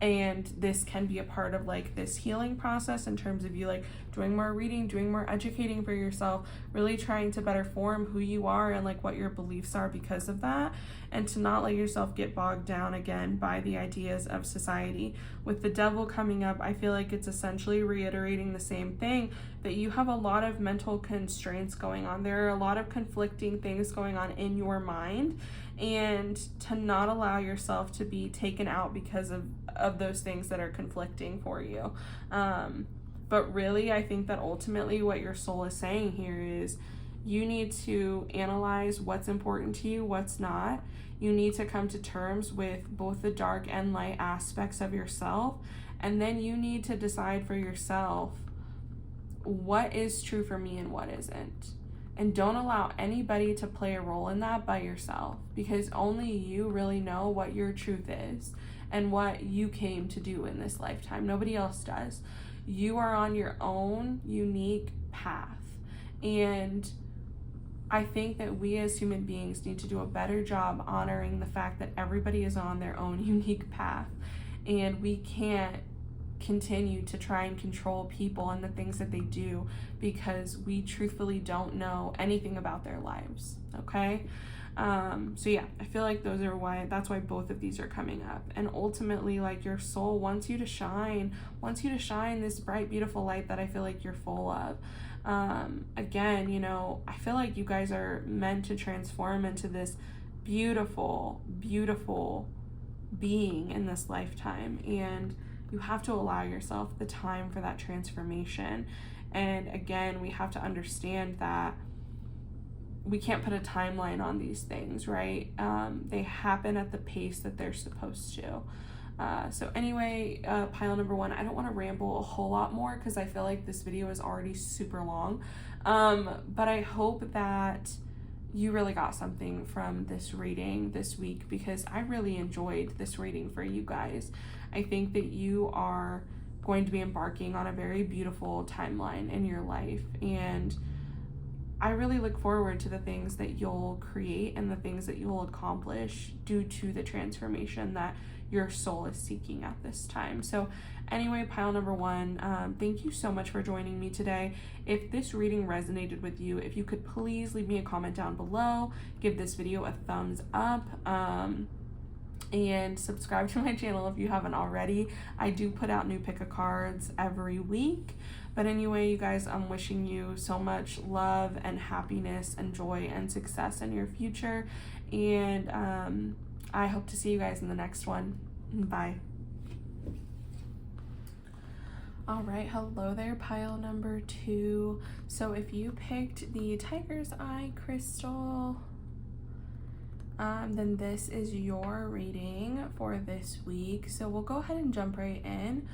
And this can be a part of like this healing process in terms of you like doing more reading, doing more educating for yourself, really trying to better form who you are and like what your beliefs are because of that, and to not let yourself get bogged down again by the ideas of society. With the devil coming up, I feel like it's essentially reiterating the same thing, that you have a lot of mental constraints going on. There are a lot of conflicting things going on in your mind, and to not allow yourself to be taken out because of those things that are conflicting for you. But really, I think that ultimately what your soul is saying here is you need to analyze what's important to you, what's not. You need to come to terms with both the dark and light aspects of yourself, and then you need to decide for yourself what is true for me and what isn't. And don't allow anybody to play a role in that but yourself, because only you really know what your truth is and what you came to do in this lifetime. Nobody else does. You are on your own unique path. And I think that we as human beings need to do a better job honoring the fact that everybody is on their own unique path. And we can't continue to try and control people and the things that they do because we truthfully don't know anything about their lives, okay? So yeah, I feel like that's why both of these are coming up. And ultimately, like, your soul wants you to shine this bright, beautiful light that I feel like you're full of. Again, you know, I feel like you guys are meant to transform into this beautiful, beautiful being in this lifetime, and you have to allow yourself the time for that transformation. And again, we have to understand that we can't put a timeline on these things, right? They happen at the pace that they're supposed to. So anyway, pile number one, I don't want to ramble a whole lot more because I feel like this video is already super long. But I hope that you really got something from this reading this week, because I really enjoyed this reading for you guys. I think that you are going to be embarking on a very beautiful timeline in your life, and I really look forward to the things that you'll create and the things that you'll accomplish due to the transformation that your soul is seeking at this time. So anyway, pile number one, thank you so much for joining me today. If this reading resonated with you, if you could please leave me a comment down below, give this video a thumbs up, and subscribe to my channel if you haven't already. I do put out new pick a cards every week. But anyway, you guys, I'm wishing you so much love and happiness and joy and success in your future. And I hope to see you guys in the next one. Bye. All right, hello there, pile number two. So if you picked the Tiger's Eye crystal, then this is your reading for this week. So we'll go ahead and jump right in.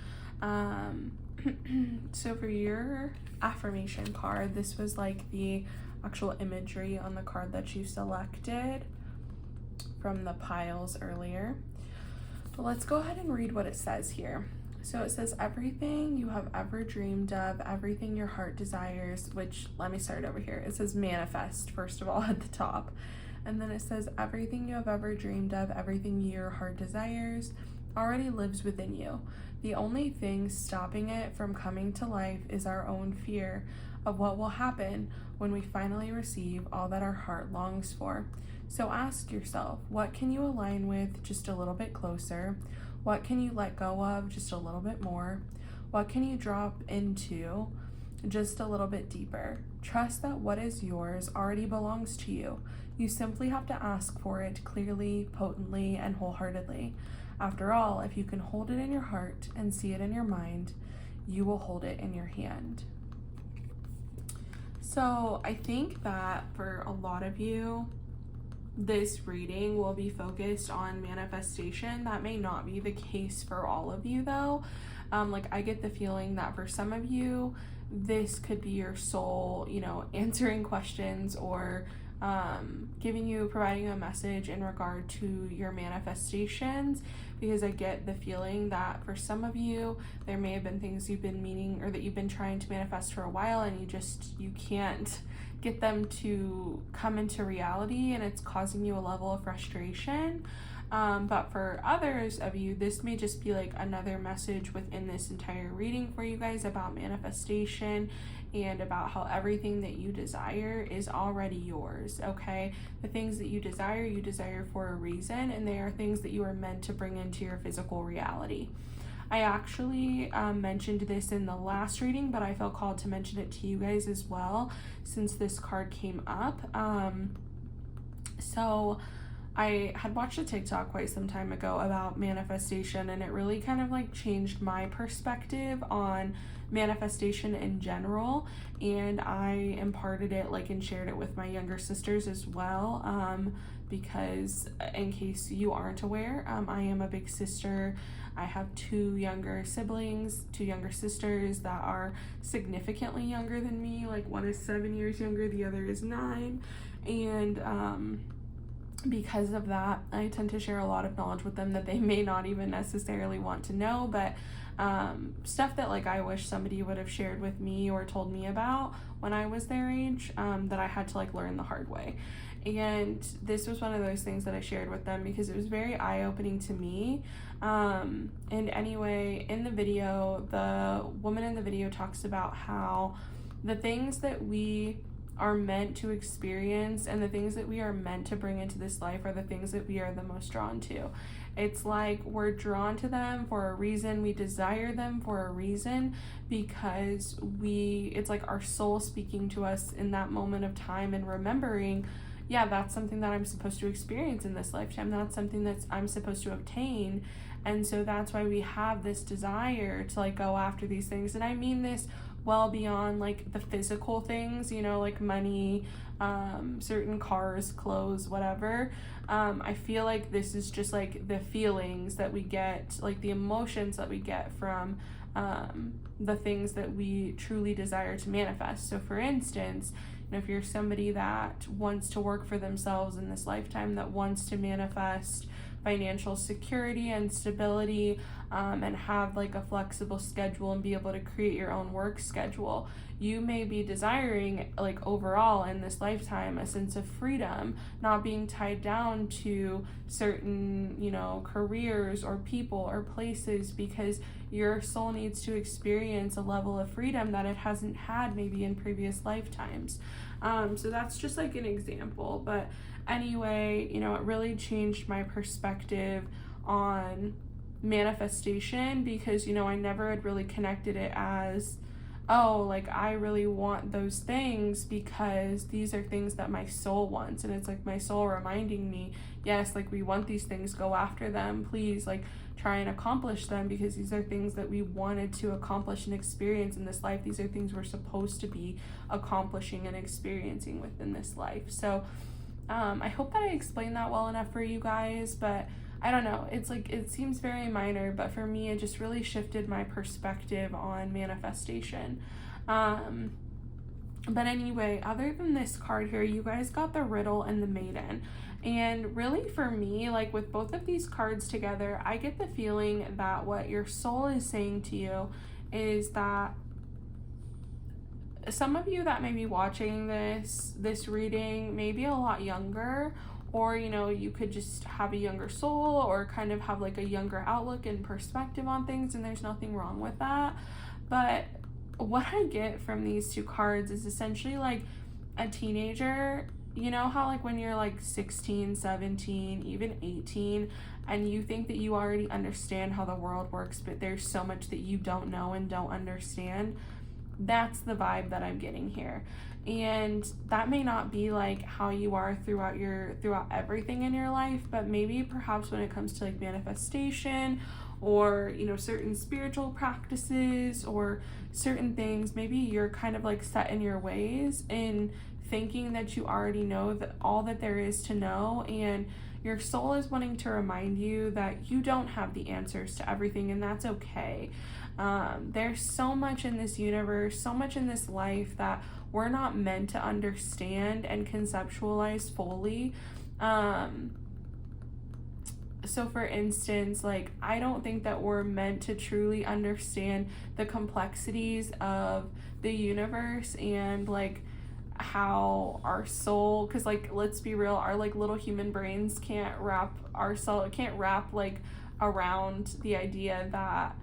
So for your affirmation card, this was like the actual imagery on the card that you selected from the piles earlier. But let's go ahead and read what it says here. So it says, everything you have ever dreamed of, everything your heart desires, which, let me start over here. It says manifest, first of all, at the top. And then it says, everything you have ever dreamed of, everything your heart desires, already lives within you. The only thing stopping it from coming to life is our own fear of what will happen when we finally receive all that our heart longs for. So ask yourself, what can you align with just a little bit closer? What can you let go of just a little bit more? What can you drop into just a little bit deeper? Trust that what is yours already belongs to you. You simply have to ask for it clearly, potently, and wholeheartedly. After all, if you can hold it in your heart and see it in your mind, you will hold it in your hand. So I think that for a lot of you, this reading will be focused on manifestation. That may not be the case for all of you though. I get the feeling that for some of you, this could be your soul, answering questions or providing you a message in regard to your manifestations, because I get the feeling that for some of you, there may have been things you've been meaning or that you've been trying to manifest for a while and you can't get them to come into reality, and it's causing you a level of frustration. But for others of you, this may just be like another message within this entire reading for you guys about manifestation and about how everything that you desire is already yours, okay? The things that you desire for a reason, and they are things that you are meant to bring into your physical reality. I actually mentioned this in the last reading, but I felt called to mention it to you guys as well since this card came up. So I had watched a TikTok quite some time ago about manifestation, and it really kind of changed my perspective on manifestation in general, and I imparted it and shared it with my younger sisters as well, because in case you aren't aware, I am a big sister. I have two younger sisters that are significantly younger than me. One is 7 years younger, the other is 9, and because of that, I tend to share a lot of knowledge with them that they may not even necessarily want to know, but stuff that I wish somebody would have shared with me or told me about when I was their age, that I had to learn the hard way. And this was one of those things that I shared with them because it was very eye-opening to me. And anyway, in the video, the woman in the video talks about how the things that we are meant to experience and the things that we are meant to bring into this life are the things that we are the most drawn to. It's we're drawn to them for a reason. We desire them for a reason because it's our soul speaking to us in that moment of time and remembering, yeah, that's something that I'm supposed to experience in this lifetime. That's something that I'm supposed to obtain. And so that's why we have this desire to go after these things. And I mean this well beyond the physical things, money, certain cars, clothes, whatever. I feel this is just the feelings that we get, the emotions that we get from the things that we truly desire to manifest. So for instance, if you're somebody that wants to work for themselves in this lifetime, that wants to manifest financial security and stability, and have a flexible schedule and be able to create your own work schedule, you may be desiring overall in this lifetime a sense of freedom, not being tied down to certain careers or people or places, because your soul needs to experience a level of freedom that it hasn't had maybe in previous lifetimes. So that's just an example, but anyway, it really changed my perspective on manifestation because, I never had really connected it as, I really want those things because these are things that my soul wants. And it's my soul reminding me, yes, we want these things, go after them, please, try and accomplish them, because these are things that we wanted to accomplish and experience in this life. These are things we're supposed to be accomplishing and experiencing within this life. So I hope that I explained that well enough for you guys, but I don't know, it's it seems very minor, but for me, it just really shifted my perspective on manifestation. But anyway, other than this card here, you guys got the Riddle and the Maiden. And really for me, with both of these cards together, I get the feeling that what your soul is saying to you is that some of you that may be watching this reading may be a lot younger, or you could just have a younger soul or kind of have a younger outlook and perspective on things, and there's nothing wrong with that. But what I get from these two cards is essentially like a teenager. You know how like when you're like 16, 17, even 18, and you think that you already understand how the world works, but there's so much that you don't know and don't understand? That's the vibe that I'm getting here. And that may not be like how you are throughout everything in your life, but maybe perhaps when it comes to like manifestation, or you know, certain spiritual practices or certain things, maybe you're kind of like set in your ways in thinking that you already know that all that there is to know, and your soul is wanting to remind you that you don't have the answers to everything, and that's okay. There's so much in this universe, so much in this life that we're not meant to understand and conceptualize fully. So for instance, like, I don't think that we're meant to truly understand the complexities of the universe and like how our soul, because like, let's be real, our like little human brains can't wrap like around the idea that,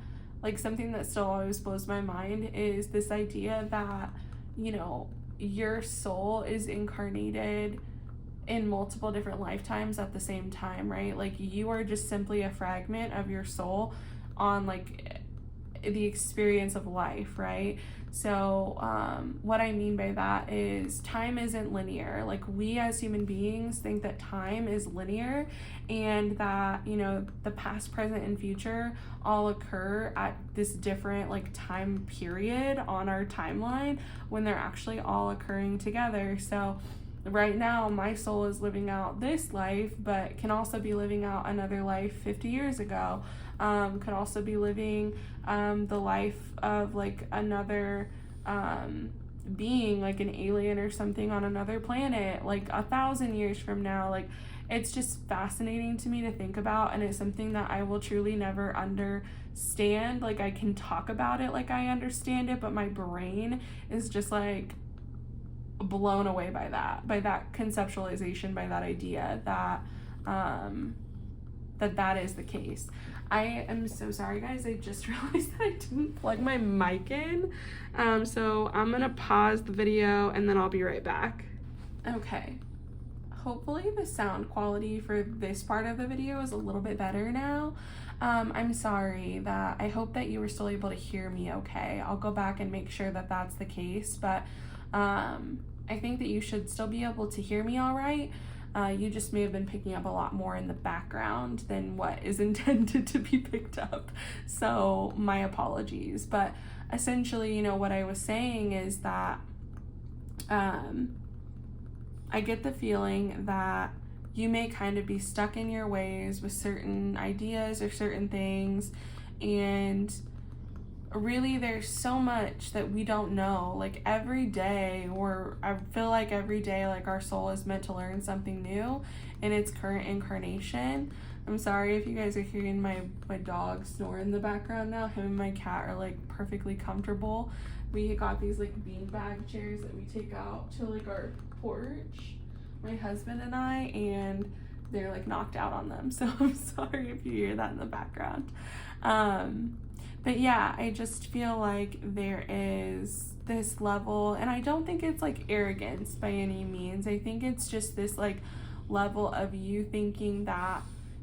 like, something that still always blows my mind is this idea that, you know, your soul is incarnated in multiple different lifetimes at the same time, right? Like, you are just simply a fragment of your soul on like the experience of life, right? So what I mean by that is time isn't linear. Like, we as human beings think that time is linear, and that, you know, the past, present, and future all occur at this different like time period on our timeline, when they're actually all occurring together. So right now my soul is living out this life, but can also be living out another life 50 years ago. Could also be living the life of like another being, like an alien or something on another planet, like 1,000 years from now. Like, it's just fascinating to me to think about, and it's something that I will truly never understand. Like, I can talk about it like I understand it, but my brain is just like blown away by that conceptualization, by that idea that that is the case. I am so sorry, guys. I just realized that I didn't plug my mic in. So I'm gonna pause the video and then I'll be right back. Okay. Hopefully the sound quality for this part of the video is a little bit better now. I'm sorry. I hope that you were still able to hear me okay. I'll go back and make sure that that's the case, but I think that you should still be able to hear me all right. You just may have been picking up a lot more in the background than what is intended to be picked up. So my apologies. But essentially, you know, what I was saying is that I get the feeling that you may kind of be stuck in your ways with certain ideas or certain things, and really there's so much that we don't know. Like, every day, or I feel like every day, like, our soul is meant to learn something new in its current incarnation. I'm sorry if you guys are hearing my dog snore in the background now. Him and my cat are like perfectly comfortable. We got these like beanbag chairs that we take out to like our porch, my husband and I, and they're like knocked out on them. So I'm sorry if you hear that in the background. But yeah, I just feel like there is this level, and I don't think it's like arrogance by any means. I think it's just this like level of you thinking that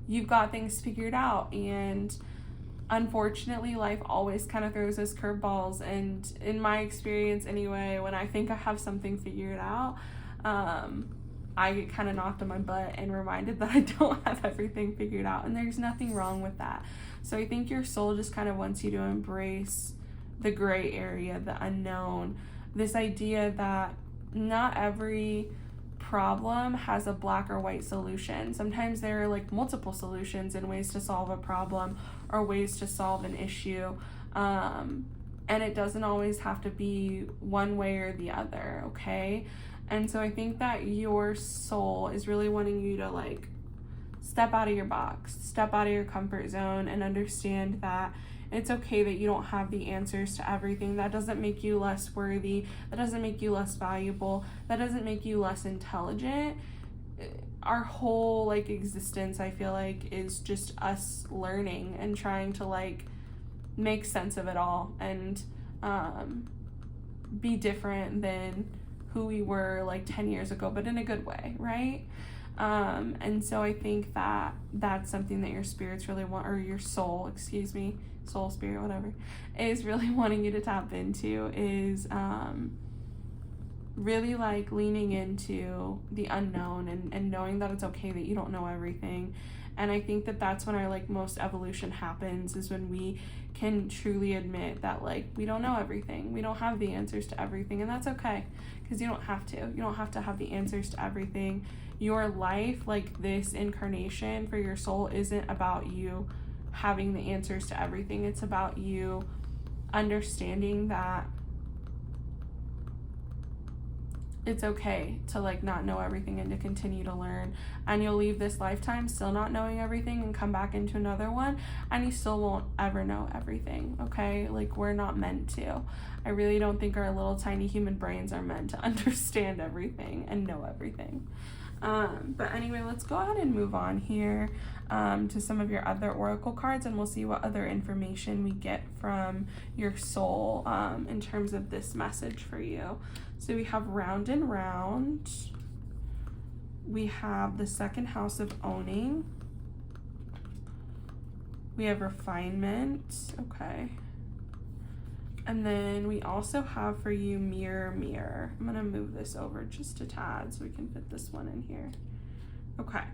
you've got things figured out, and unfortunately life always kind of throws us curveballs. And in my experience anyway, when I think I have something figured out, I get kind of knocked on my butt and reminded that I don't have everything figured out, and there's nothing wrong with that. So I think your soul just kind of wants you to embrace the gray area, the unknown, this idea that not every problem has a black or white solution. Sometimes there are like multiple solutions and ways to solve a problem or ways to solve an issue. And it doesn't always have to be one way or the other, okay? And so I think that your soul is really wanting you to like step out of your box, step out of your comfort zone, and understand that it's okay that you don't have the answers to everything. That doesn't make you less worthy. That doesn't make you less valuable. That doesn't make you less intelligent. Our whole like existence, I feel like, is just us learning and trying to like make sense of it all. And be different than who we were like 10 years ago, but in a good way, right? And so I think that that's something that your spirits really want, or your soul, soul, spirit, whatever, is really wanting you to tap into, is really like leaning into the unknown and knowing that it's okay that you don't know everything. And I think that that's when our like most evolution happens, is when we can truly admit that like we don't know everything, we don't have the answers to everything, and that's okay, because you don't have to have the answers to everything. Your life, like this incarnation for your soul, isn't about you having the answers to everything. It's about you understanding that it's okay to like not know everything and to continue to learn. And you'll leave this lifetime still not knowing everything and come back into another one, and you still won't ever know everything, okay? Like, we're not meant to. I really don't think our little tiny human brains are meant to understand everything and know everything. But anyway, let's go ahead and move on here to some of your other oracle cards, and we'll see what other information we get from your soul in terms of this message for you. So we have Round and Round. We have the second house of owning. We have Refinement. Okay. And then we also have for you Mirror, Mirror. I'm going to move this over just a tad so we can fit this one in here. Okay.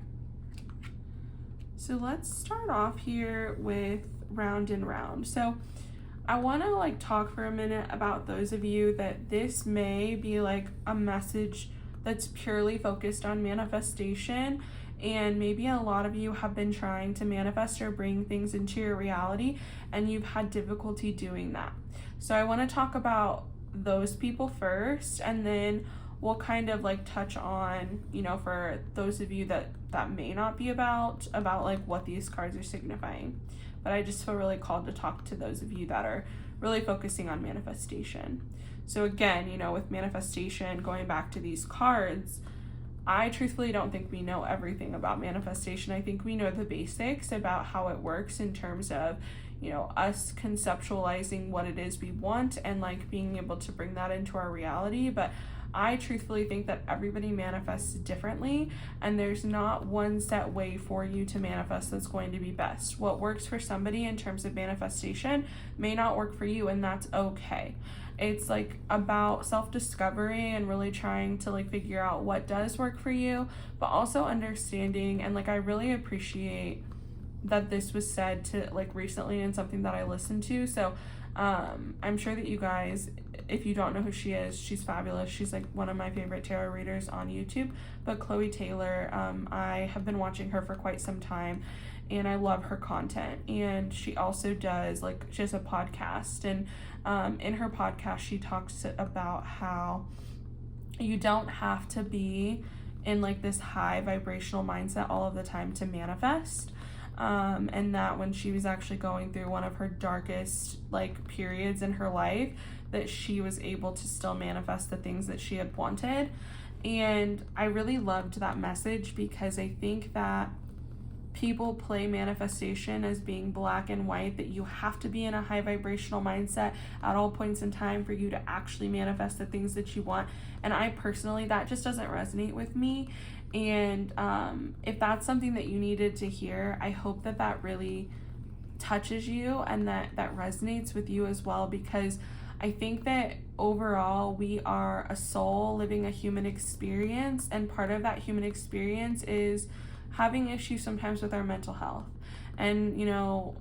So let's start off here with Round and Round. So I want to like talk for a minute about those of you that this may be like a message that's purely focused on manifestation, and maybe a lot of you have been trying to manifest or bring things into your reality and you've had difficulty doing that. So I want to talk about those people first, and then we'll kind of like touch on, you know, for those of you that may not be about like what these cards are signifying. But I just feel really called to talk to those of you that are really focusing on manifestation. So again, you know, with manifestation, going back to these cards, I truthfully don't think we know everything about manifestation. I think we know the basics about how it works in terms of, you know, us conceptualizing what it is we want and like being able to bring that into our reality. But I truthfully think that everybody manifests differently, and there's not one set way for you to manifest that's going to be best. What works for somebody in terms of manifestation may not work for you, and that's okay. It's like about self-discovery and really trying to like figure out what does work for you, but also understanding, and like I really appreciate that this was said to like recently in something that I listened to. So I'm sure that you guys, if you don't know who she is, she's fabulous. She's like one of my favorite tarot readers on YouTube. But Chloe Taylor, I have been watching her for quite some time, and I love her content. And she also does like, she has a podcast, and in her podcast she talks about how you don't have to be in like this high vibrational mindset all of the time to manifest. And that when she was actually going through one of her darkest like periods in her life, that she was able to still manifest the things that she had wanted. And I really loved that message, because I think that people play manifestation as being black and white, that you have to be in a high vibrational mindset at all points in time for you to actually manifest the things that you want. And I personally, that just doesn't resonate with me. And if that's something that you needed to hear, I hope that that really touches you and that resonates with you as well, because I think that overall we are a soul living a human experience, and part of that human experience is having issues sometimes with our mental health, and, you know,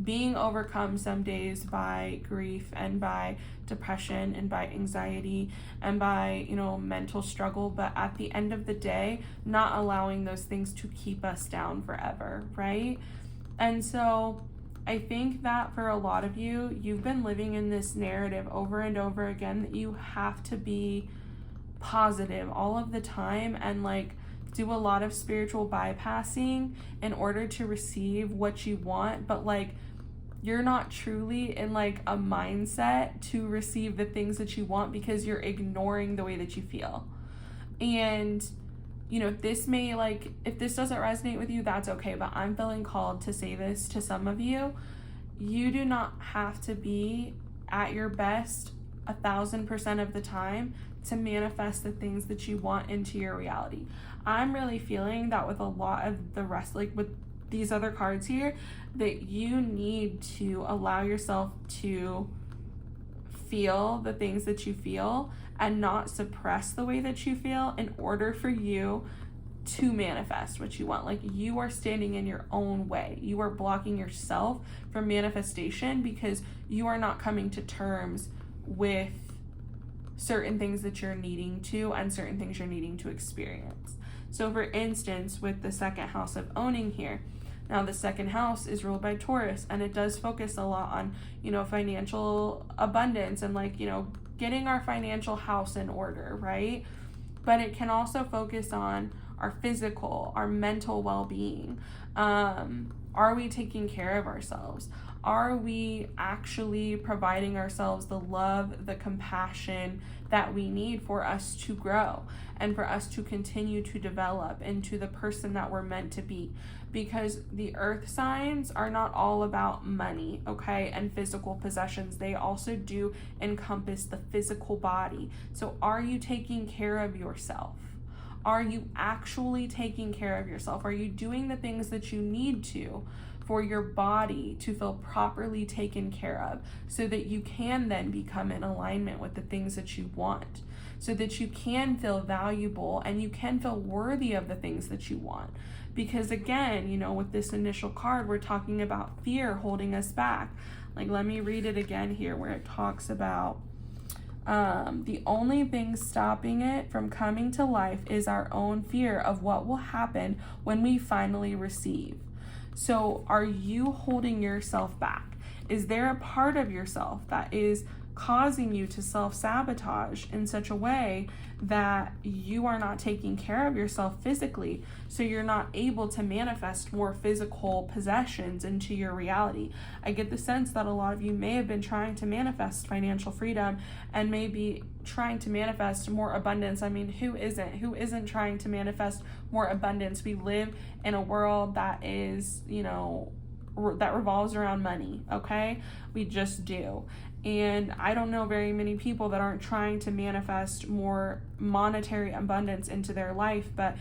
being overcome some days by grief and by depression and by anxiety and by, you know, mental struggle, but at the end of the day, not allowing those things to keep us down forever, right? And so I think that for a lot of you, you've been living in this narrative over and over again that you have to be positive all of the time and like do a lot of spiritual bypassing in order to receive what you want, but like you're not truly in like a mindset to receive the things that you want because you're ignoring the way that you feel. And you know, this may, like, if this doesn't resonate with you, that's okay, but I'm feeling called to say this to some of you. You do not have to be at your best 1,000% of the time to manifest the things that you want into your reality. I'm really feeling that with a lot of the rest, like with these other cards here, that you need to allow yourself to feel the things that you feel and not suppress the way that you feel in order for you to manifest what you want. Like, you are standing in your own way. You are blocking yourself from manifestation because you are not coming to terms with certain things that you're needing to and certain things you're needing to experience. So for instance, with the second house of owning here, now the second house is ruled by Taurus, and it does focus a lot on, financial abundance and getting our financial house in order, right? But it can also focus on our physical, our mental well-being. Are we taking care of ourselves? Are we actually providing ourselves the love, the compassion that we need for us to grow and for us to continue to develop into the person that we're meant to be? Because the earth signs are not all about money, okay, and physical possessions. They also do encompass the physical body. So are you taking care of yourself? Are you actually taking care of yourself? Are you doing the things that you need to for your body to feel properly taken care of so that you can then become in alignment with the things that you want, so that you can feel valuable and you can feel worthy of the things that you want? Because again, with this initial card, we're talking about fear holding us back. Like, let me read it again here where it talks about the only thing stopping it from coming to life is our own fear of what will happen when we finally receive. So are you holding yourself back? Is there a part of yourself that is causing you to self-sabotage in such a way that you are not taking care of yourself physically, so you're not able to manifest more physical possessions into your reality? I get the sense that a lot of you may have been trying to manifest financial freedom and maybe trying to manifest more abundance. I mean, who isn't trying to manifest more abundance? We live in a world that is, that revolves around money, okay? We just do. And I don't know very many people that aren't trying to manifest more monetary abundance into their life. But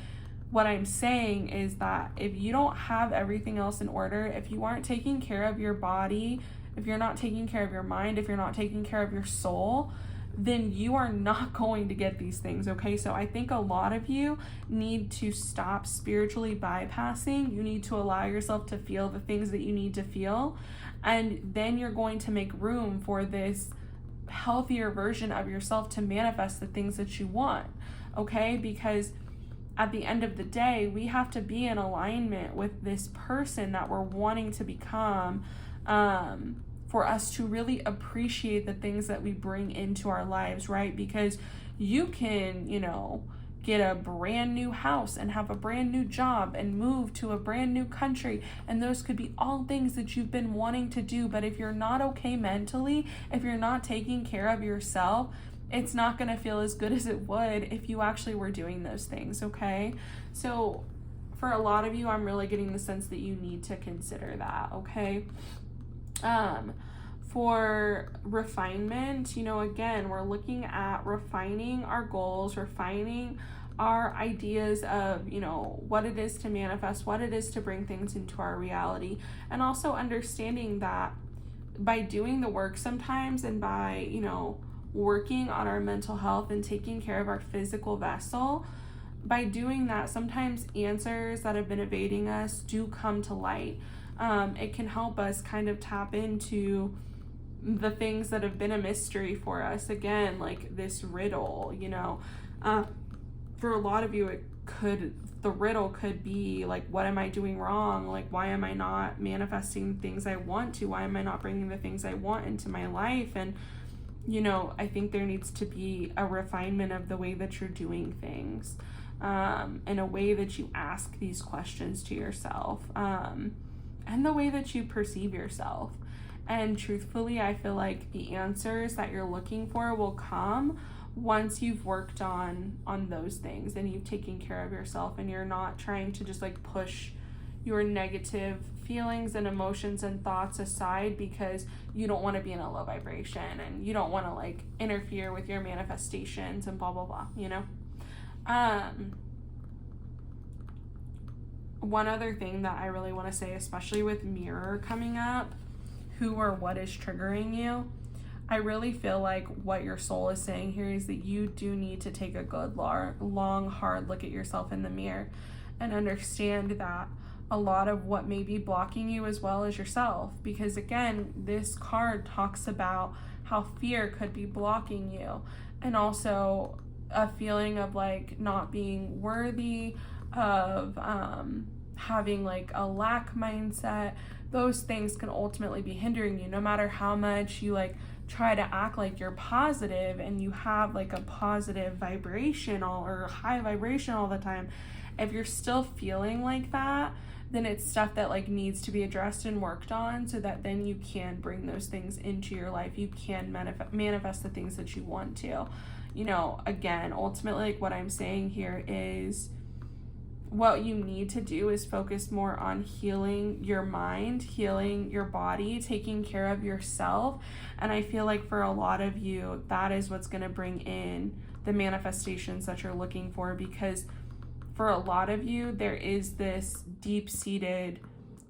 what I'm saying is that if you don't have everything else in order, if you aren't taking care of your body, if you're not taking care of your mind, if you're not taking care of your soul, then you are not going to get these things, okay? So I think a lot of you need to stop spiritually bypassing. You need to allow yourself to feel the things that you need to feel, and then you're going to make room for this healthier version of yourself to manifest the things that you want, okay? Because at the end of the day, we have to be in alignment with this person that we're wanting to become, for us to really appreciate the things that we bring into our lives, right? Because you can, get a brand new house and have a brand new job and move to a brand new country, and those could be all things that you've been wanting to do. But if you're not okay mentally, if you're not taking care of yourself, it's not going to feel as good as it would if you actually were doing those things, okay? So for a lot of you, I'm really getting the sense that you need to consider that, okay? For refinement, again, we're looking at refining our goals, refining our ideas of, what it is to manifest, what it is to bring things into our reality, and also understanding that by doing the work sometimes and by, working on our mental health and taking care of our physical vessel, by doing that, sometimes answers that have been evading us do come to light. It can help us kind of tap into the things that have been a mystery for us. Again, like this riddle, for a lot of you, the riddle could be like, what am I doing wrong? Like, why am I not manifesting things I want to? Why am I not bringing the things I want into my life? And, I think there needs to be a refinement of the way that you're doing things, in a way that you ask these questions to yourself, and the way that you perceive yourself. And truthfully, I feel like the answers that you're looking for will come once you've worked on those things and you've taken care of yourself, and you're not trying to just like push your negative feelings and emotions and thoughts aside because you don't want to be in a low vibration and you don't want to like interfere with your manifestations and blah blah blah, you know. One other thing that I really want to say, especially with mirror coming up, who or what is triggering you, I really feel like what your soul is saying here is that you do need to take a good, long, hard look at yourself in the mirror and understand that a lot of what may be blocking you as well as yourself. Because again, this card talks about how fear could be blocking you, and also a feeling of like not being worthy, of having like a lack mindset. Those things can ultimately be hindering you, no matter how much you like try to act like you're positive and you have like a positive vibration or high vibration all the time. If you're still feeling like that, then it's stuff that like needs to be addressed and worked on, so that then you can bring those things into your life. You can manifest the things that you want to. You know, again, ultimately, like what I'm saying here is what you need to do is focus more on healing your mind, healing your body, taking care of yourself. And I feel like for a lot of you, that is what's going to bring in the manifestations that you're looking for, because for a lot of you, there is this deep-seated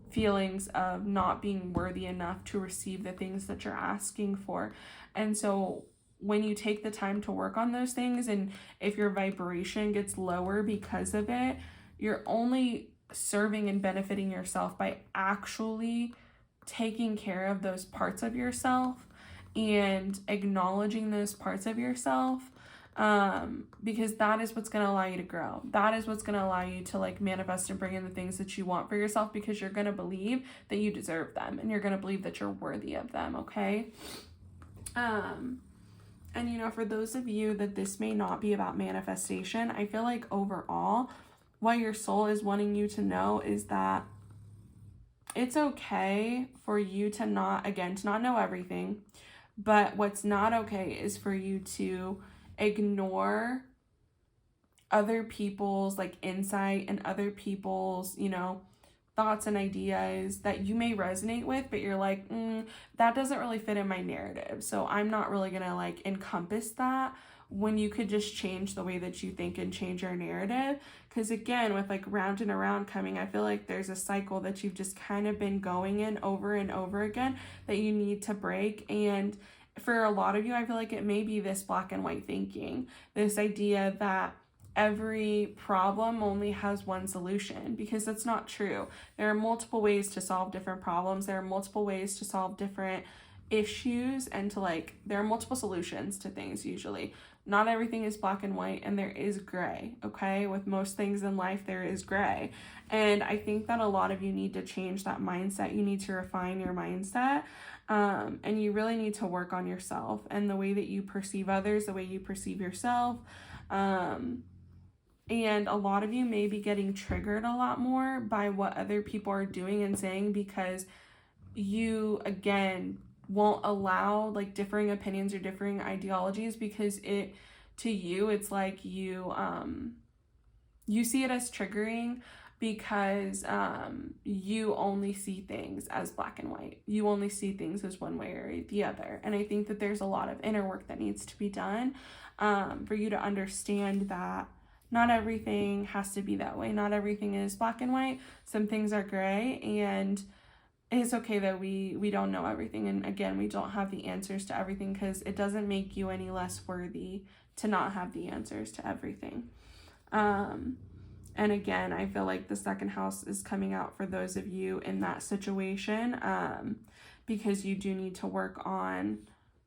feelings of not being worthy enough to receive the things that you're asking for. And so when you take the time to work on those things, and if your vibration gets lower because of it, you're only serving and benefiting yourself by actually taking care of those parts of yourself and acknowledging those parts of yourself, because that is what's going to allow you to grow. That is what's going to allow you to like manifest and bring in the things that you want for yourself, because you're going to believe that you deserve them and you're going to believe that you're worthy of them. Okay. And you know, for those of you that this may not be about manifestation, I feel like overall what your soul is wanting you to know is that it's okay for you to not know everything, but what's not okay is for you to ignore other people's like insight and other people's, you know, thoughts and ideas that you may resonate with, but you're like, that doesn't really fit in my narrative, so I'm not really gonna like encompass that, when you could just change the way that you think and change your narrative. Because again, with like round and around coming, I feel like there's a cycle that you've just kind of been going in over and over again that you need to break. And for a lot of you, I feel like it may be this black and white thinking, this idea that every problem only has one solution, because that's not true. There are multiple ways to solve different problems. There are multiple ways to solve different issues, and to like, there are multiple solutions to things usually. Not everything is black and white, and there is gray, okay? With most things in life, there is gray. And I think that a lot of you need to change that mindset. You need to refine your mindset. And you really need to work on yourself and the way that you perceive others, the way you perceive yourself. And a lot of you may be getting triggered a lot more by what other people are doing and saying, because you, again, won't allow like differing opinions or differing ideologies, because it, to you, it's like you see it as triggering, because you only see things as black and white. You only see things as one way or the other. And I think that there's a lot of inner work that needs to be done for you to understand that not everything has to be that way. Not everything is black and white. Some things are gray, and it's okay that we don't know everything. And again, we don't have the answers to everything, because it doesn't make you any less worthy to not have the answers to everything. And again, I feel like the second house is coming out for those of you in that situation, because you do need to work on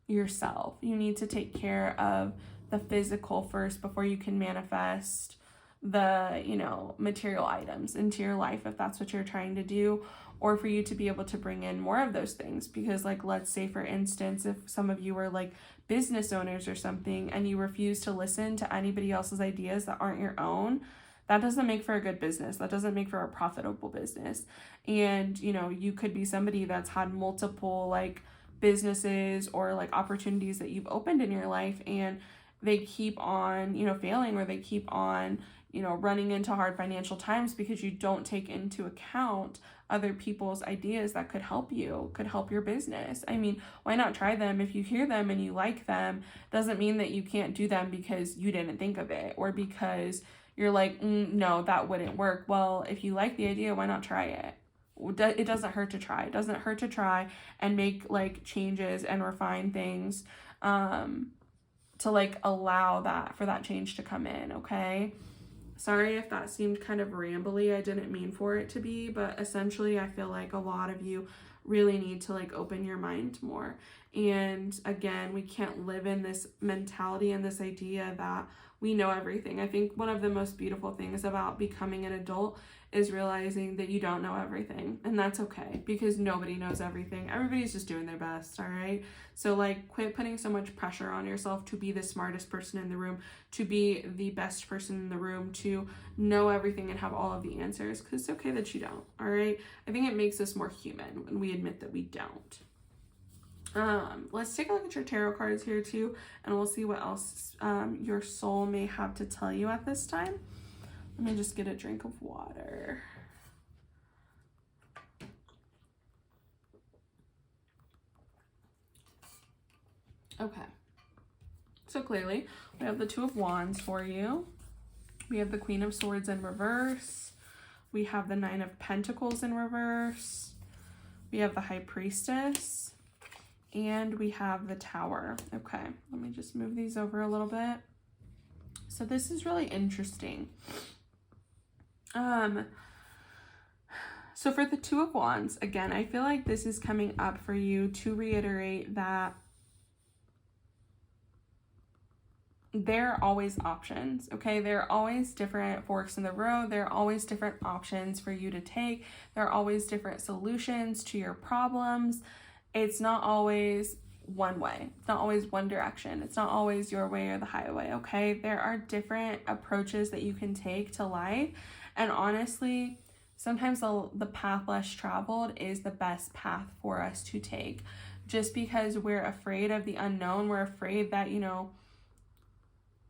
yourself. You need to take care of the physical first before you can manifest the, you know, material items into your life, if that's what you're trying to do, or for you to be able to bring in more of those things. Because like, let's say for instance, if some of you are like business owners or something, and you refuse to listen to anybody else's ideas that aren't your own, that doesn't make for a good business. That doesn't make for a profitable business. And, you know, you could be somebody that's had multiple like businesses or like opportunities that you've opened in your life, and they keep on, you know, failing, or they keep on, running into hard financial times because you don't take into account other people's ideas that could help your business. I mean, why not try them? If you hear them and you like them, doesn't mean that you can't do them because you didn't think of it, or because you're like, no, that wouldn't work. Well, if you like the idea, why not try it? It doesn't hurt to try. It doesn't hurt to try and make like changes and refine things to like allow that for that change to come in, okay? Sorry if that seemed kind of rambly. I didn't mean for it to be, but essentially I feel like a lot of you really need to like open your mind more. And again, we can't live in this mentality and this idea that we know everything. I think one of the most beautiful things about becoming an adult is realizing that you don't know everything, and that's okay, because nobody knows everything. Everybody's just doing their best, all right? So like, quit putting so much pressure on yourself to be the smartest person in the room, to be the best person in the room, to know everything and have all of the answers, because it's okay that you don't, all right? I think it makes us more human when we admit that we don't. Let's take a look at your tarot cards here too, and we'll see what else your soul may have to tell you at this time. Let me just get a drink of water. Okay. So clearly, we have the Two of Wands for you. We have the Queen of Swords in reverse. We have the Nine of Pentacles in reverse. We have the High Priestess. And we have the Tower. Okay, let me just move these over a little bit. So this is really interesting. So for the Two of Wands, again, I feel like this is coming up for you to reiterate that there are always options, okay? There are always different forks in the road. There are always different options for you to take. There are always different solutions to your problems. It's not always one way. It's not always one direction. It's not always your way or the highway, okay? There are different approaches that you can take to life. And honestly, sometimes the path less traveled is the best path for us to take. Just because we're afraid of the unknown, we're afraid that,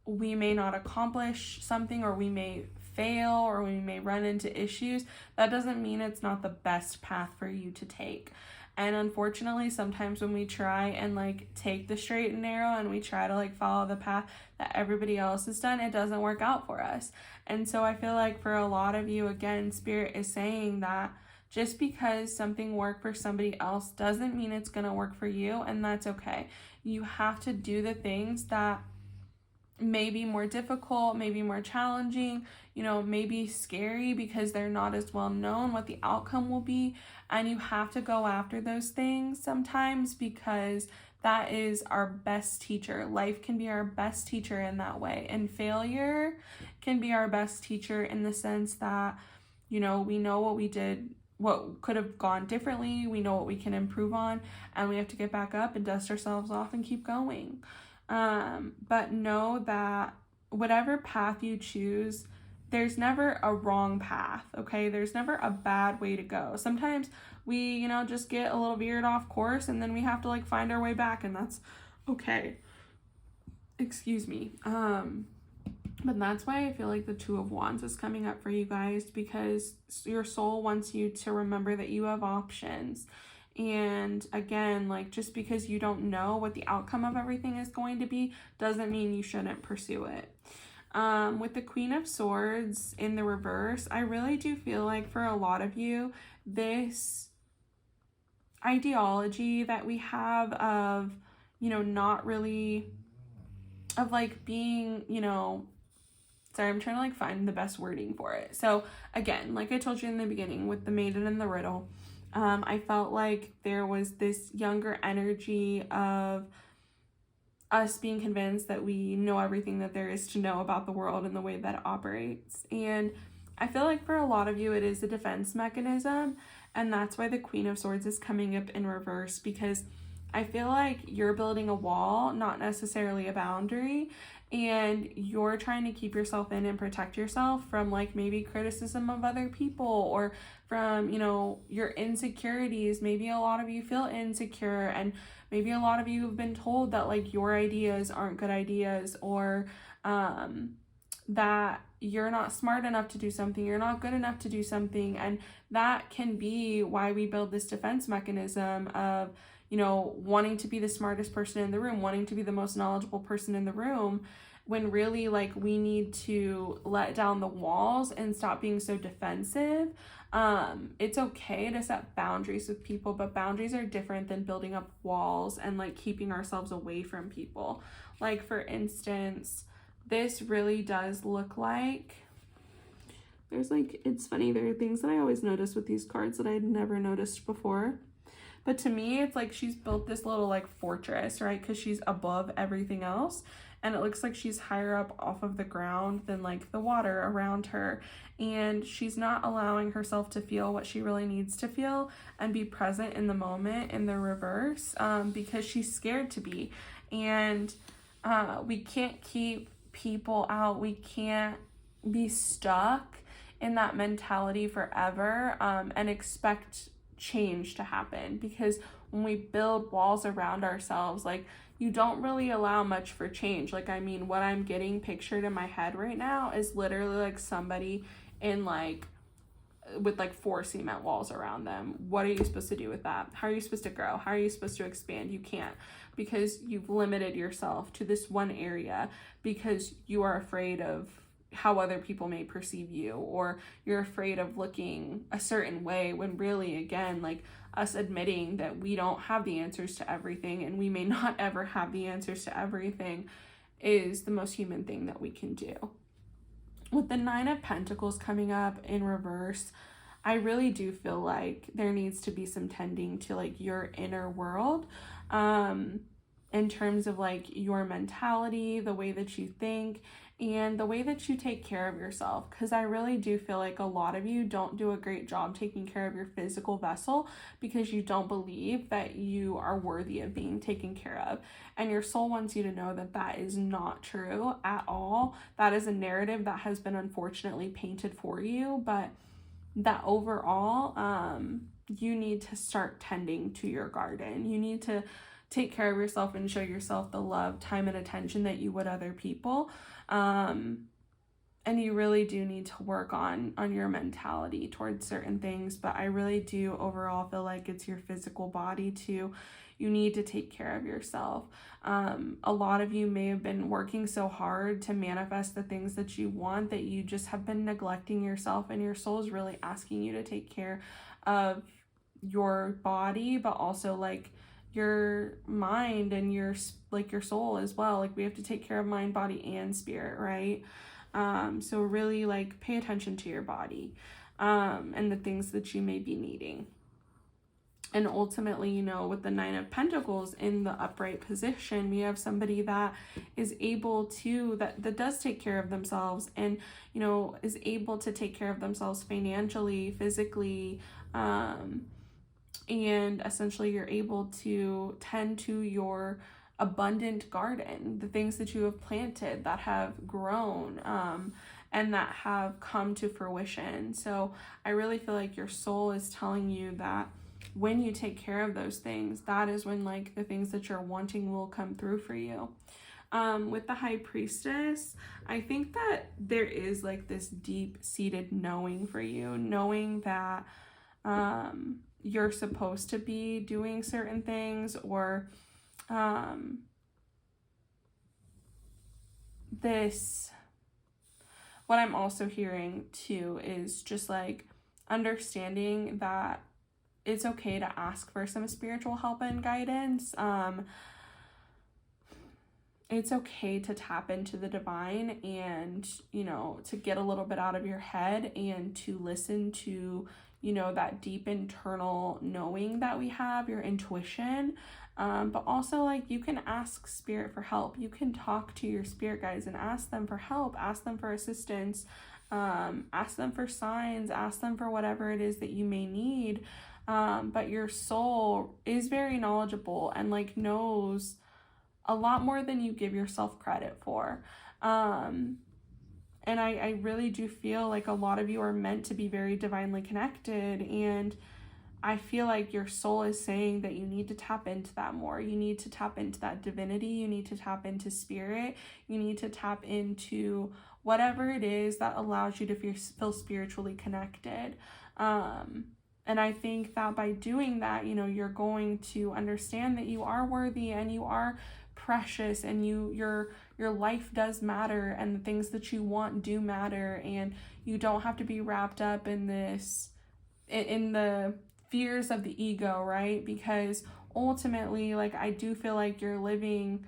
we may not accomplish something, or we may fail, or we may run into issues. That doesn't mean it's not the best path for you to take. And unfortunately, sometimes when we try and like take the straight and narrow and we try to like follow the path that everybody else has done, it doesn't work out for us. And so I feel like for a lot of you, again, Spirit is saying that just because something worked for somebody else doesn't mean it's going to work for you, and that's okay. You have to do the things that may be more difficult, maybe more challenging, maybe scary because they're not as well known what the outcome will be. And you have to go after those things sometimes, because that is our best teacher. Life can be our best teacher in that way. And failure can be our best teacher in the sense that, we know what we did, what could have gone differently. We know what we can improve on, and we have to get back up and dust ourselves off and keep going. But know that whatever path you choose, there's never a wrong path, okay? There's never a bad way to go. Sometimes we, just get a little veered off course, and then we have to like find our way back, and that's okay. Excuse me. But that's why I feel like the Two of Wands is coming up for you guys, because your soul wants you to remember that you have options. And again, like, just because you don't know what the outcome of everything is going to be doesn't mean you shouldn't pursue it. With the Queen of Swords in the reverse, I really do feel like for a lot of you, this ideology that we have of, not really, of like being, sorry, I'm trying to like find the best wording for it. So again, like I told you in the beginning with the maiden and the riddle, I felt like there was this younger energy of us being convinced that we know everything that there is to know about the world and the way that it operates. And I feel like for a lot of you, it is a defense mechanism. And that's why the Queen of Swords is coming up in reverse, because I feel like you're building a wall, not necessarily a boundary. And you're trying to keep yourself in and protect yourself from like maybe criticism of other people, or from, your insecurities. Maybe a lot of you feel insecure, and maybe a lot of you have been told that like your ideas aren't good ideas, or that you're not smart enough to do something, you're not good enough to do something. And that can be why we build this defense mechanism of, wanting to be the smartest person in the room, wanting to be the most knowledgeable person in the room, when really, like, we need to let down the walls and stop being so defensive. It's okay to set boundaries with people, but boundaries are different than building up walls and like keeping ourselves away from people. Like, for instance, this really does look like, it's funny, there are things that I always notice with these cards that I had never noticed before. But to me, it's like she's built this little like fortress, right? Because she's above everything else. And it looks like she's higher up off of the ground than like the water around her. And she's not allowing herself to feel what she really needs to feel and be present in the moment in the reverse, because she's scared to be. And we can't keep people out. We can't be stuck in that mentality forever and expect change to happen, because when we build walls around ourselves, like, you don't really allow much for change. Like, I mean, what I'm getting pictured in my head right now is literally like somebody in like with like 4 cement walls around them. What are you supposed to do with that? How are you supposed to grow? How are you supposed to expand? You can't, because you've limited yourself to this one area because you are afraid of how other people may perceive you, or you're afraid of looking a certain way, when really, again, like, us admitting that we don't have the answers to everything and we may not ever have the answers to everything is the most human thing that we can do. With the 9 of Pentacles coming up in reverse, I really do feel like there needs to be some tending to like your inner world, in terms of like your mentality, the way that you think, and the way that you take care of yourself. Because I really do feel like a lot of you don't do a great job taking care of your physical vessel because you don't believe that you are worthy of being taken care of. And your soul wants you to know that that is not true at all. That is a narrative that has been unfortunately painted for you, but that overall, you need to start tending to your garden. You need to take care of yourself and show yourself the love, time, and attention that you would other people. And you really do need to work on your mentality towards certain things. But I really do overall feel like it's your physical body too. You need to take care of yourself. A lot of you may have been working so hard to manifest the things that you want that you just have been neglecting yourself, and your soul is really asking you to take care of your body, but also like your mind and your soul as well. Like, we have to take care of mind, body, and spirit, right? So really, like, pay attention to your body, and the things that you may be needing. And ultimately, with the 9 of Pentacles in the upright position, we have somebody that is able to, that does take care of themselves, and, is able to take care of themselves financially, physically, and essentially you're able to tend to your abundant garden, the things that you have planted that have grown, and that have come to fruition. So I really feel like your soul is telling you that when you take care of those things, that is when like the things that you're wanting will come through for you. With the High Priestess, I think that there is like this deep-seated knowing for you, knowing that you're supposed to be doing certain things, or what I'm also hearing too is just like understanding that it's okay to ask for some spiritual help and guidance. It's okay to tap into the divine and, to get a little bit out of your head and to listen to, that deep internal knowing that we have, your intuition. But also, like, you can ask spirit for help. You can talk to your spirit guides and ask them for help, ask them for assistance, ask them for signs, ask them for whatever it is that you may need. But your soul is very knowledgeable and like knows a lot more than you give yourself credit for. And I really do feel like a lot of you are meant to be very divinely connected, and I feel like your soul is saying that you need to tap into that more. You need to tap into that divinity. You need to tap into spirit. You need to tap into whatever it is that allows you to feel spiritually connected. And I think that by doing that, you know, you're going to understand that you are worthy and you are precious, and your life does matter, and the things that you want do matter, and you don't have to be wrapped up in the fears of the ego, right? Because ultimately, like, I do feel like you're living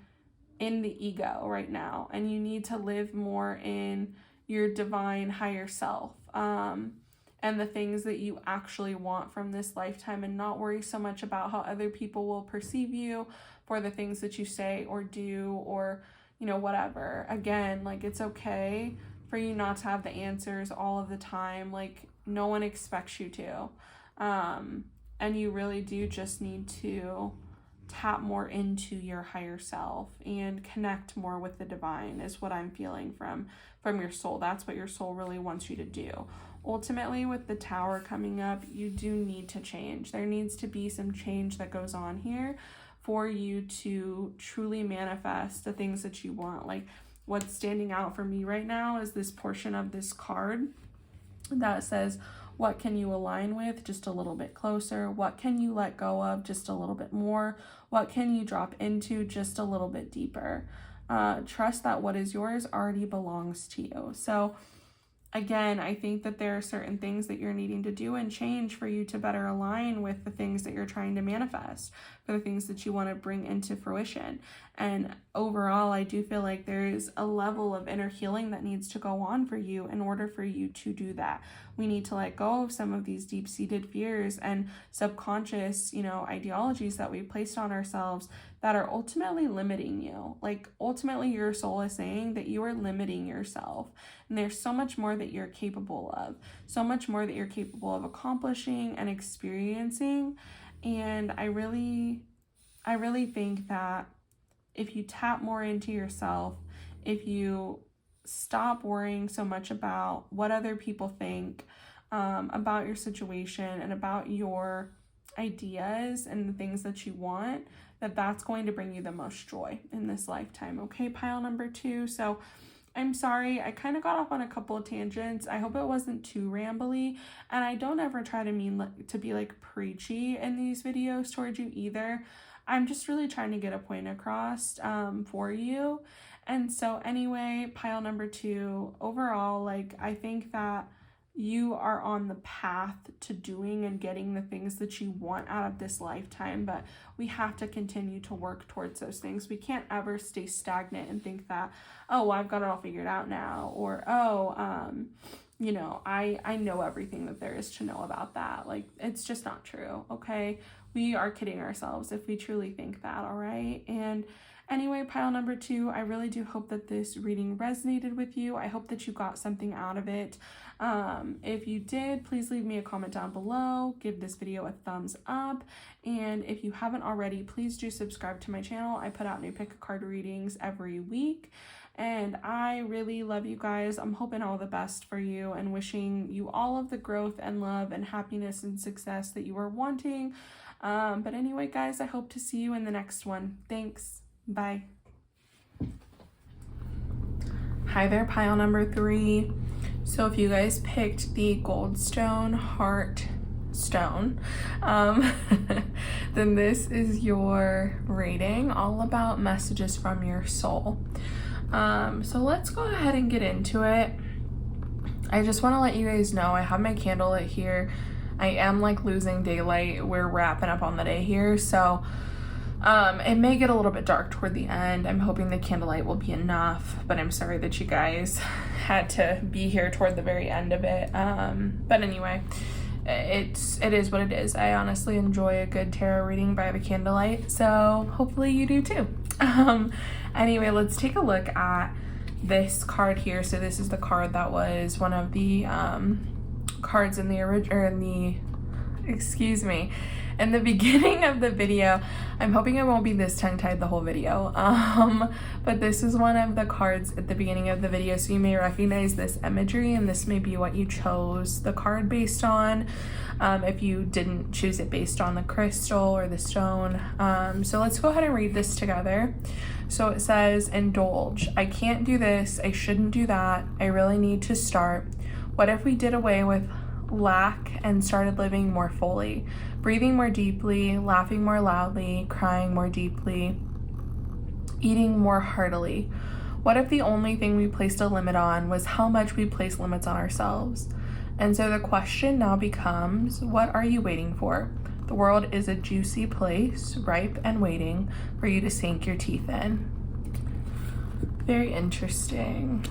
in the ego right now, and you need to live more in your divine higher self, and the things that you actually want from this lifetime, and not worry so much about how other people will perceive you for the things that you say or do, or, you know, whatever. Again, like, it's okay for you not to have the answers all of the time. Like, no one expects you to. And you really do just need to tap more into your higher self and connect more with the divine, is what I'm feeling from your soul. That's what your soul really wants you to do. Ultimately, with the Tower coming up, you do need to change. There needs to be some change that goes on here for you to truly manifest the things that you want. Like, what's standing out for me right now is this portion of this card that says, what can you align with just a little bit closer? What can you let go of just a little bit more? What can you drop into just a little bit deeper? Trust that what is yours already belongs to you. So again, I think that there are certain things that you're needing to do and change for you to better align with the things that you're trying to manifest, for the things that you want to bring into fruition. And overall, I do feel like there is a level of inner healing that needs to go on for you in order for you to do that. We need to let go of some of these deep-seated fears and subconscious, you know, ideologies that we placed on ourselves that are ultimately limiting you. Like, ultimately, your soul is saying that you are limiting yourself. And there's so much more that you're capable of, so much more that you're capable of accomplishing and experiencing. And I really think that if you tap more into yourself, if you stop worrying so much about what other people think about your situation and about your ideas and the things that you want, that's going to bring you the most joy in this lifetime. Okay, pile number 2. So I'm sorry, I kind of got off on a couple of tangents. I hope it wasn't too rambly, and I don't ever try to be like preachy in these videos towards you either. I'm just really trying to get a point across for you. And so anyway, pile number 2, overall, like, I think that you are on the path to doing and getting the things that you want out of this lifetime, but we have to continue to work towards those things. We can't ever stay stagnant and think that, oh, well, I've got it all figured out now, or, you know, I know everything that there is to know about that. Like, it's just not true, okay? We are kidding ourselves if we truly think that, all right? And anyway, pile number 2, I really do hope that this reading resonated with you. I hope that you got something out of it. If you did, please leave me a comment down below. Give this video a thumbs up. And if you haven't already, please do subscribe to my channel. I put out new pick a card readings every week. And I really love you guys. I'm hoping all the best for you and wishing you all of the growth and love and happiness and success that you are wanting. But anyway, guys, I hope to see you in the next one. Thanks. Bye. Hi there, pile number 3. So if you guys picked the Goldstone Heart Stone, then this is your reading, all about messages from your soul. So let's go ahead and get into it. I just want to let you guys know I have my candle lit here. I am like losing daylight. We're wrapping up on the day here, so it may get a little bit dark toward the end. I'm hoping the candlelight will be enough, but I'm sorry that you guys had to be here toward the very end of it. But anyway, it is what it is. I honestly enjoy a good tarot reading by the candlelight, so hopefully you do too. Anyway, let's take a look at this card here. So this is the card that was one of the cards in the excuse me. In the beginning of the video, I'm hoping I won't be this tongue-tied the whole video, but this is one of the cards at the beginning of the video, so you may recognize this imagery, and this may be what you chose the card based on, if you didn't choose it based on the crystal or the stone. So let's go ahead and read this together. So it says, indulge. I can't do this. I shouldn't do that. I really need to start. What if we did away with lack and started living more fully, breathing more deeply, laughing more loudly, crying more deeply, eating more heartily? What if the only thing we placed a limit on was how much we place limits on ourselves? And so the question now becomes, what are you waiting for? The world is a juicy place, ripe and waiting for you to sink your teeth in. Very interesting.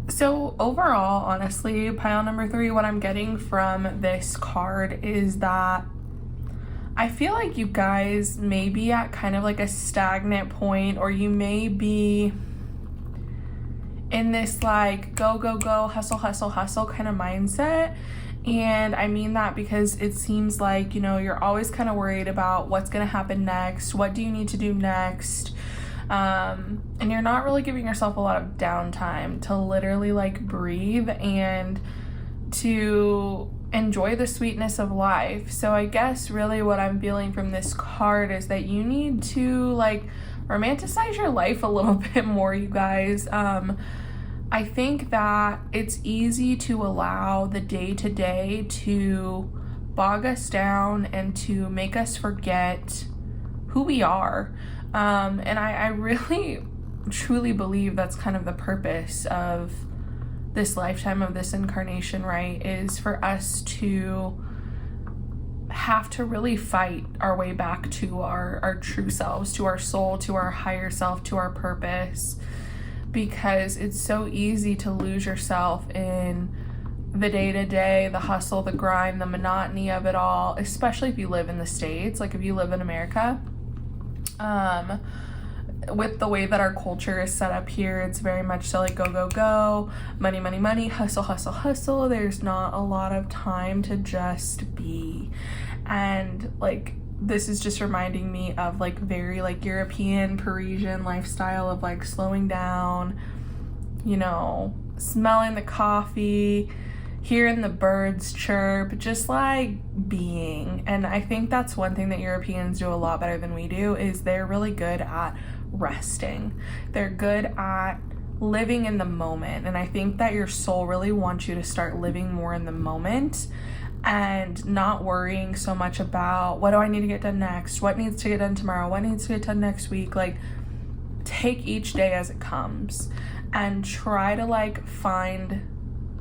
So overall, honestly, pile number 3, what I'm getting from this card is that I feel like you guys may be at kind of like a stagnant point, or you may be in this like go, go, go, hustle, hustle, hustle kind of mindset. And I mean that because it seems like, you know, you're always kind of worried about what's going to happen next. What do you need to do next? And you're not really giving yourself a lot of downtime to literally like breathe and to enjoy the sweetness of life. So I guess really what I'm feeling from this card is that you need to like romanticize your life a little bit more, you guys. I think that it's easy to allow the day-to-day to bog us down and to make us forget who we are. And I really truly believe that's kind of the purpose of this lifetime, of this incarnation, right? Is for us to have to really fight our way back to our true selves, to our soul, to our higher self, to our purpose, because it's so easy to lose yourself in the day-to-day, the hustle, the grind, the monotony of it all, especially if you live in the States, like if you live in America. With the way that our culture is set up here, it's very much so like go, go, go, money, money, money, hustle, hustle, hustle. There's not a lot of time to just be. And like, this is just reminding me of like very like European, Parisian lifestyle of like slowing down, you know, smelling the coffee, hearing the birds chirp, just like being. And I think that's one thing that Europeans do a lot better than we do, is they're really good at resting. They're good at living in the moment. And I think that your soul really wants you to start living more in the moment and not worrying so much about what do I need to get done next, what needs to get done tomorrow, what needs to get done next week. Like, take each day as it comes and try to like find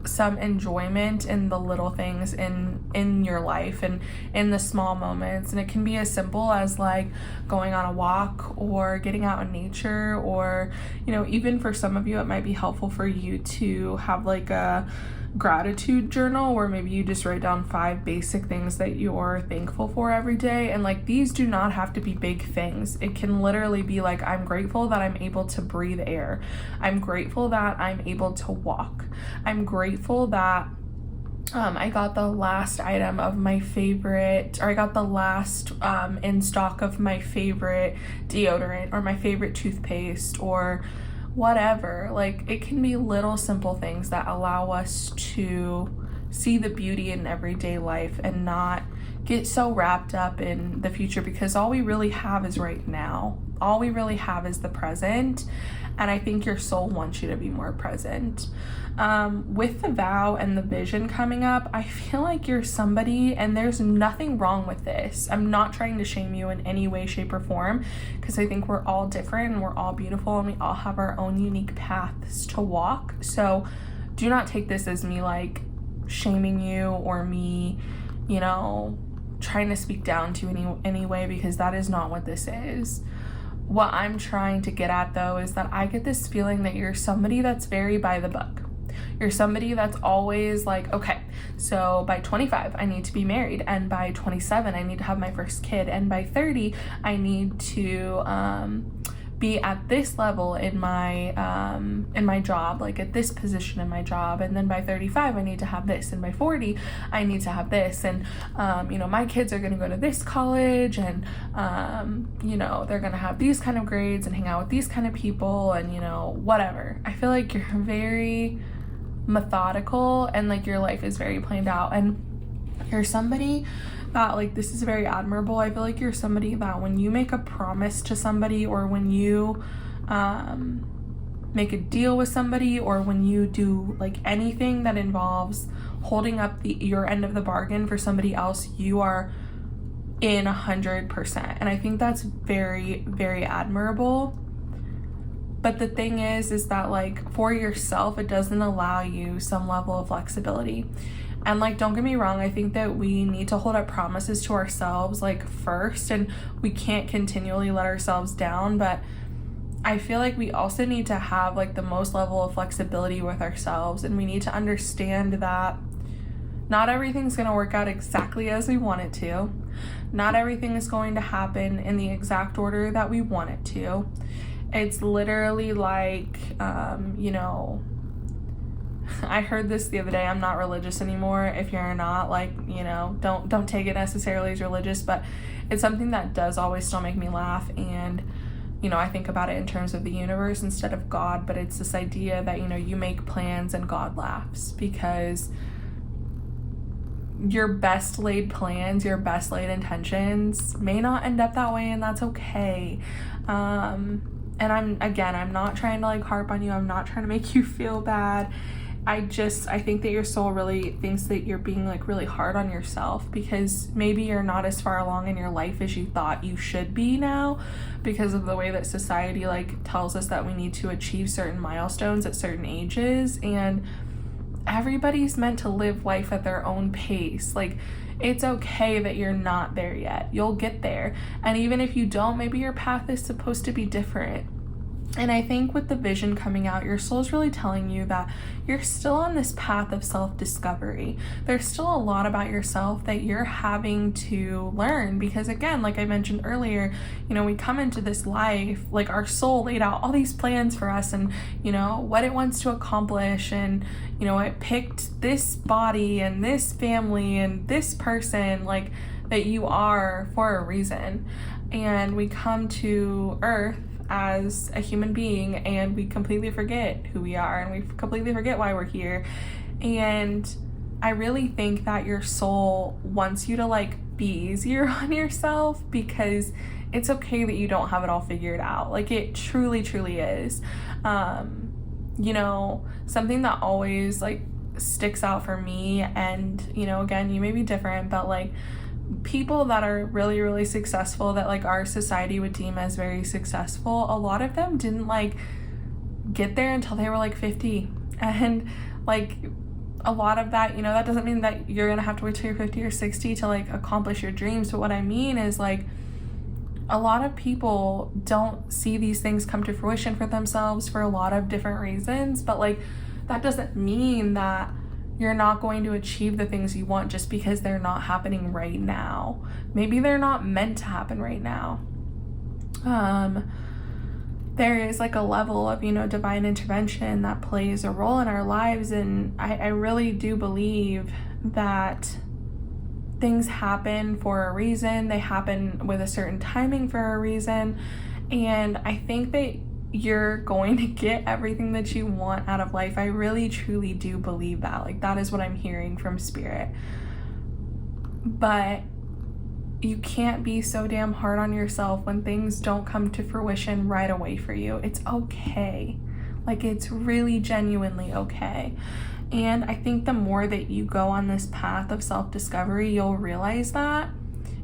some enjoyment in the little things in your life and in the small moments. And it can be as simple as like going on a walk or getting out in nature, or, you know, even for some of you it might be helpful for you to have like a gratitude journal where maybe you just write down 5 basic things that you're thankful for every day. And like, these do not have to be big things. It can literally be like, I'm grateful that I'm able to breathe air. I'm grateful that I'm able to walk. I'm grateful that I got the last item of my favorite, or I got the last in stock of my favorite deodorant or my favorite toothpaste or whatever. Like, it can be little simple things that allow us to see the beauty in everyday life and not get so wrapped up in the future, because all we really have is right now. All we really have is the present. And I think your soul wants you to be more present. With the vow and the vision coming up, I feel like you're somebody, and there's nothing wrong with this. I'm not trying to shame you in any way, shape, or form, because I think we're all different and we're all beautiful and we all have our own unique paths to walk. So do not take this as me like shaming you or me, you know, trying to speak down to you any way, because that is not what this is. What I'm trying to get at though is that I get this feeling that you're somebody that's very by the book. You're somebody that's always like, okay, so by 25, I need to be married. And by 27, I need to have my first kid. And by 30, I need to be at this level in my job, like at this position in my job, and then by 35 I need to have this, and by 40 I need to have this, and you know, my kids are going to go to this college, and you know, they're going to have these kind of grades and hang out with these kind of people, and you know, whatever. I feel like you're very methodical, and like your life is very planned out, and you're somebody that, like, this is very admirable. I feel like you're somebody that when you make a promise to somebody, or when you make a deal with somebody, or when you do like anything that involves holding up your end of the bargain for somebody else, you are in 100%. And I think that's very, very admirable. But the thing is that like for yourself, it doesn't allow you some level of flexibility. And like, don't get me wrong, I think that we need to hold up promises to ourselves like first, and we can't continually let ourselves down. But I feel like we also need to have like the most level of flexibility with ourselves, and we need to understand that not everything's going to work out exactly as we want it to. Not everything is going to happen in the exact order that we want it to. It's literally like, you know, I heard this the other day. I'm not religious anymore. If you're not, like, you know, don't take it necessarily as religious, but it's something that does always still make me laugh. And, you know, I think about it in terms of the universe instead of God, but it's this idea that, you know, you make plans and God laughs, because your best laid plans, your best laid intentions may not end up that way, and that's okay. And I'm not trying to like harp on you. I'm not trying to make you feel bad. I think that your soul really thinks that you're being like really hard on yourself, because maybe you're not as far along in your life as you thought you should be now, because of the way that society like tells us that we need to achieve certain milestones at certain ages, and everybody's meant to live life at their own pace. Like, it's okay that you're not there yet. You'll get there. And even if you don't, maybe your path is supposed to be different. And I think with the vision coming out, your soul's really telling you that you're still on this path of self-discovery. There's still a lot about yourself that you're having to learn, because again, like I mentioned earlier, you know, we come into this life, like our soul laid out all these plans for us, and, you know, what it wants to accomplish, and, you know, it picked this body and this family and this person, like, that you are for a reason. And we come to Earth as a human being, and we completely forget who we are, and we completely forget why we're here. And I really think that your soul wants you to like be easier on yourself, because it's okay that you don't have it all figured out. Like, it truly, truly is. You know, something that always like sticks out for me, and, you know, again, you may be different, but like people that are really, really successful, that like our society would deem as very successful, a lot of them didn't like get there until they were like 50. And like a lot of that, you know, that doesn't mean that you're gonna have to wait till you're 50 or 60 to like accomplish your dreams. But what I mean is, like, a lot of people don't see these things come to fruition for themselves for a lot of different reasons, but like that doesn't mean that you're not going to achieve the things you want just because they're not happening right now. Maybe they're not meant to happen right now. There is like a level of, you know, divine intervention that plays a role in our lives, and I really do believe that things happen for a reason. They happen with a certain timing for a reason, and I think that you're going to get everything that you want out of life. I really truly do believe that. Like, that is what I'm hearing from Spirit. But you can't be so damn hard on yourself when things don't come to fruition right away for you. It's okay. Like, it's really genuinely okay. And I think the more that you go on this path of self-discovery, you'll realize that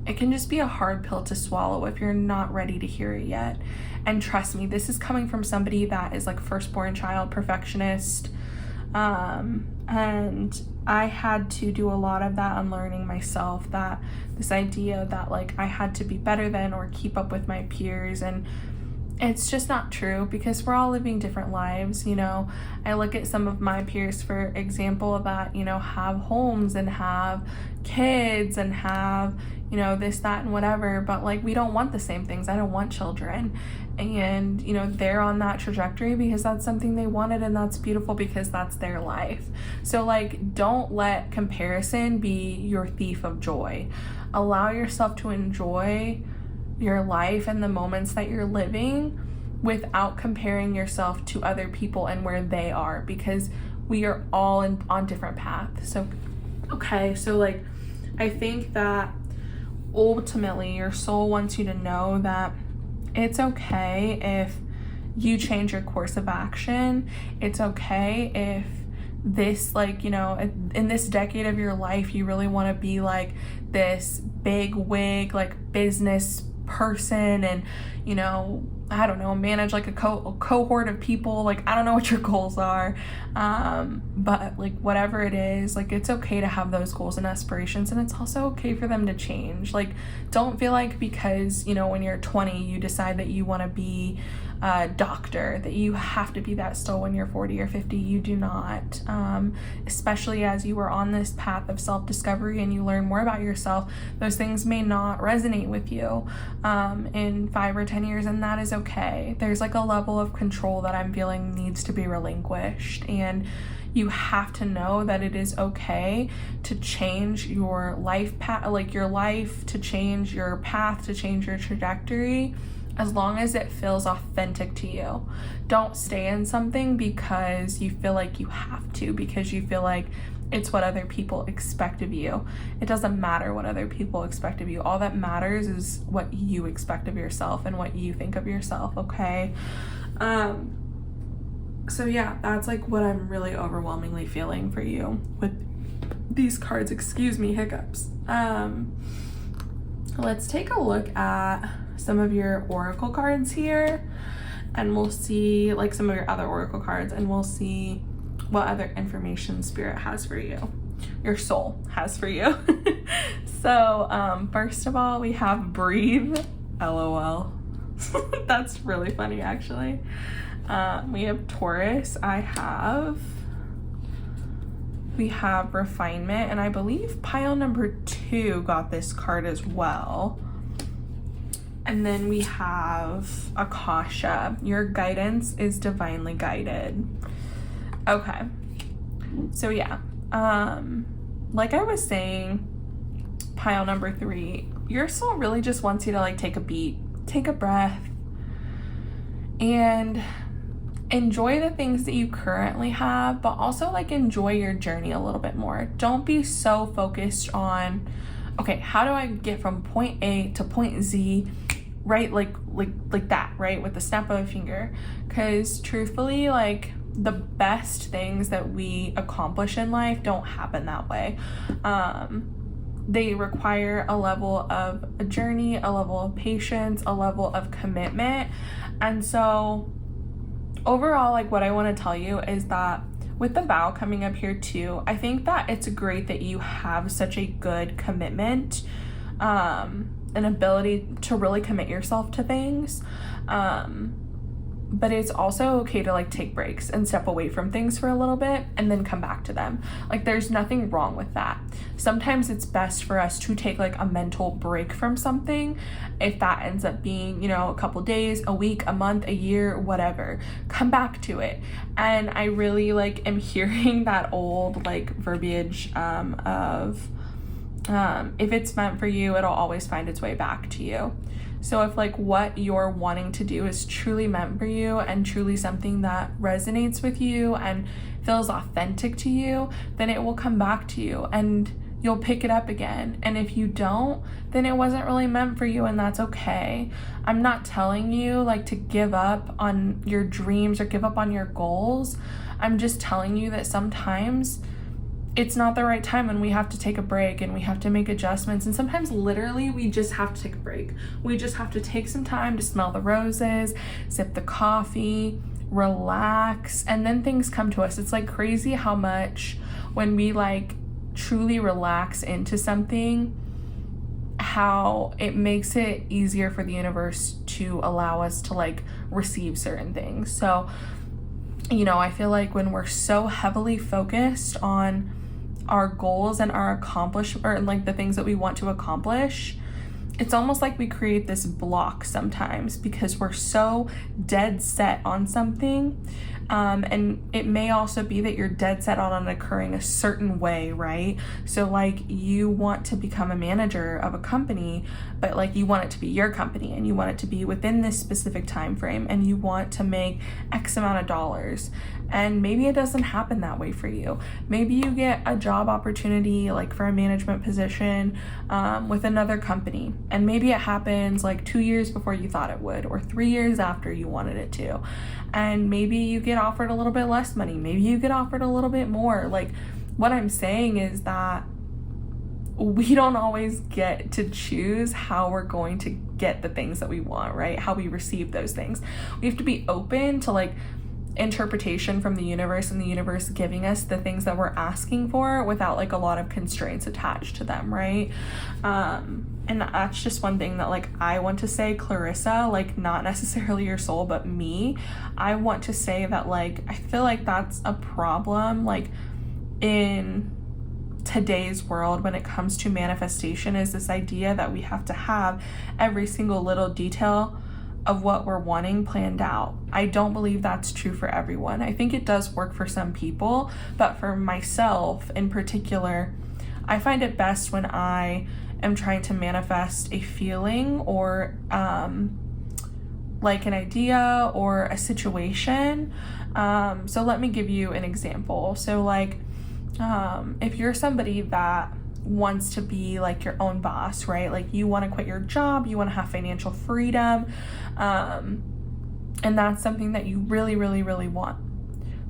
it can just be a hard pill to swallow if you're not ready to hear it yet. And trust me, this is coming from somebody that is like firstborn child, perfectionist. And I had to do a lot of that unlearning myself, that this idea that like I had to be better than or keep up with my peers. And it's just not true, because we're all living different lives. You know, I look at some of my peers, for example, that, you know, have homes and have kids and have, you know, this, that, and whatever, but like, we don't want the same things. I don't want children. And, you know, they're on that trajectory because that's something they wanted, and that's beautiful because that's their life. So like, don't let comparison be your thief of joy. Allow yourself to enjoy your life and the moments that you're living without comparing yourself to other people and where they are, because we are all on different paths. So, okay, so like, I think that ultimately your soul wants you to know that it's okay if you change your course of action. It's okay if this, like, you know, in this decade of your life, you really want to be like this big wig, like business person, and, you know, I don't know, manage like a cohort of people. Like, I don't know what your goals are, but like, whatever it is, like, it's okay to have those goals and aspirations, and it's also okay for them to change. Like, don't feel like because, you know, when you're 20 you decide that you want to be a doctor, that you have to be that still when you're 40 or 50. You do not. Especially as you are on this path of self-discovery and you learn more about yourself, those things may not resonate with you in 5 or 10 years, and that is okay. There's like a level of control that I'm feeling needs to be relinquished, and you have to know that it is okay to change your life path, like your life, to change your path, to change your trajectory, as long as it feels authentic to you. Don't stay in something because you feel like you have to, because you feel like it's what other people expect of you. It doesn't matter what other people expect of you. All that matters is what you expect of yourself and what you think of yourself, okay? So yeah, that's like what I'm really overwhelmingly feeling for you with these cards. Excuse me, hiccups. Let's take a look at some of your oracle cards here, and we'll see like some of your other oracle cards, and we'll see what other information spirit has for you, your soul has for you. So first of all, we have breathe. LOL. That's really funny, actually. We have Taurus. We have refinement, and I believe pile number 2 got this card as well. And then we have Akasha. Your guidance is divinely guided. Okay. So yeah, like I was saying, pile number 3, your soul really just wants you to like take a beat, take a breath, and enjoy the things that you currently have, but also like enjoy your journey a little bit more. Don't be so focused on, okay, how do I get from point A to point Z, right? Like that, right? With the snap of a finger. Because truthfully, like, the best things that we accomplish in life don't happen that way. They require a level of a journey, a level of patience, a level of commitment. And so overall, like, what I want to tell you is that with the vow coming up here too, I think that it's great that you have such a good commitment, an ability to really commit yourself to things. But it's also okay to like take breaks and step away from things for a little bit and then come back to them. Like, there's nothing wrong with that. Sometimes it's best for us to take like a mental break from something. If that ends up being, you know, a couple days, a week, a month, a year, whatever, come back to it. And I really like am hearing that old like verbiage of if it's meant for you, it'll always find its way back to you. So if like what you're wanting to do is truly meant for you and truly something that resonates with you and feels authentic to you, then it will come back to you and you'll pick it up again. And if you don't, then it wasn't really meant for you, and that's okay. I'm not telling you like to give up on your dreams or give up on your goals. I'm just telling you that sometimes it's not the right time and we have to take a break and we have to make adjustments. And sometimes literally we just have to take a break. We just have to take some time to smell the roses, sip the coffee, relax, and then things come to us. It's like crazy how much when we like truly relax into something, how it makes it easier for the universe to allow us to like receive certain things. So, you know, I feel like when we're so heavily focused on our goals and our or like the things that we want to accomplish, it's almost like we create this block sometimes because we're so dead set on something. And it may also be that you're dead set on it occurring a certain way, right? So like you want to become a manager of a company, but like you want it to be your company and you want it to be within this specific time frame and you want to make X amount of dollars. And maybe it doesn't happen that way for you. Maybe you get a job opportunity like for a management position with another company, and maybe it happens like 2 years before you thought it would, or 3 years after you wanted it to. And maybe you get offered a little bit less money. Maybe you get offered a little bit more. Like what I'm saying is that we don't always get to choose how we're going to get the things that we want, right? How we receive those things. We have to be open to like interpretation from the universe and the universe giving us the things that we're asking for without like a lot of constraints attached to them, right? And that's just one thing that like I want to say, Clarissa, like not necessarily your soul, but me. I want to say that like I feel like that's a problem like in today's world when it comes to manifestation, is this idea that we have to have every single little detail of what we're wanting planned out. I don't believe that's true for everyone. I think it does work for some people, but for myself in particular, I find it best when I am trying to manifest a feeling or like an idea or a situation. So let me give you an example. So like if you're somebody that wants to be like your own boss, right? Like you want to quit your job, you want to have financial freedom, and that's something that you really, really, really want.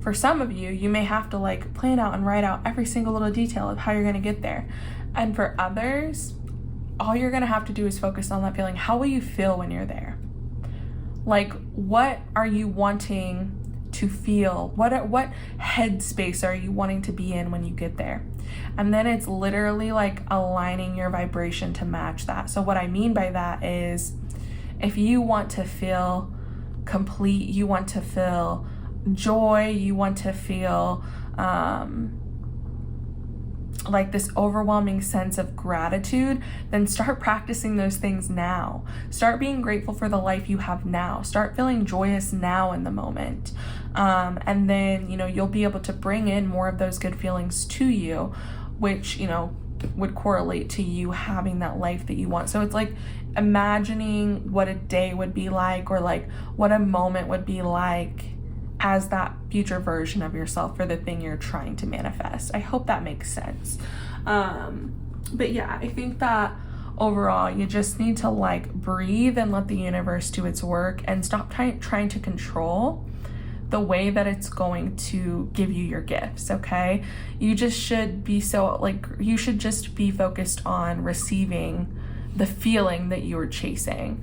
For some of you, you may have to like plan out and write out every single little detail of how you're going to get there. And for others, all you're going to have to do is focus on that feeling. How will you feel when you're there? Like, what are you wanting to feel? What headspace are you wanting to be in when you get there? And then it's literally like aligning your vibration to match that. So what I mean by that is if you want to feel complete, you want to feel joy, you want to feel like this overwhelming sense of gratitude, then start practicing those things now. Start being grateful for the life you have now. Start feeling joyous now in the moment. And then, you know, you'll be able to bring in more of those good feelings to you, which, you know, would correlate to you having that life that you want. So it's like imagining what a day would be like, or like what a moment would be like as that future version of yourself for the thing you're trying to manifest. I hope that makes sense. But yeah, I think that overall you just need to like breathe and let the universe do its work and stop trying to control the way that it's going to give you your gifts, okay? You just should be you should just be focused on receiving the feeling that you were chasing.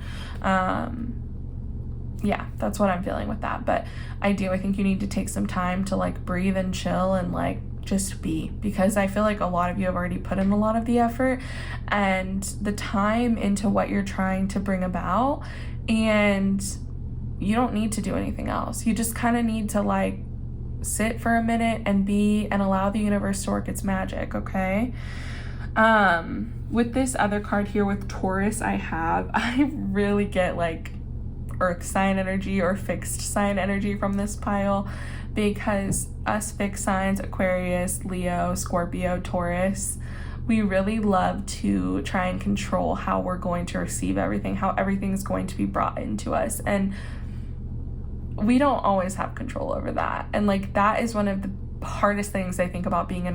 Yeah, that's what I'm feeling with that. But I think you need to take some time to like breathe and chill and like just be, because I feel like a lot of you have already put in a lot of the effort and the time into what you're trying to bring about, and you don't need to do anything else. You just kind of need to like sit for a minute and be, and allow the universe to work its magic, okay? With this other card here with Taurus, I really get like earth sign energy or fixed sign energy from this pile, because us fixed signs, Aquarius, Leo, Scorpio, Taurus, we really love to try and control how we're going to receive everything, how everything's going to be brought into us, and we don't always have control over that. And like that is one of the hardest things I think about being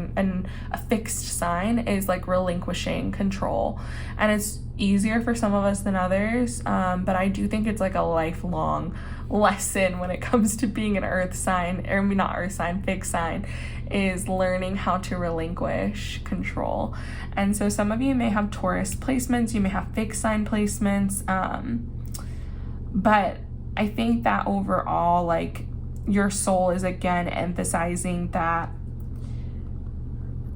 a fixed sign, is like relinquishing control. And it's easier for some of us than others, but I do think it's like a lifelong lesson when it comes to being an earth sign, or not earth sign, fixed sign, is learning how to relinquish control. And so some of you may have Taurus placements, you may have fixed sign placements, but I think that overall, like, your soul is again emphasizing that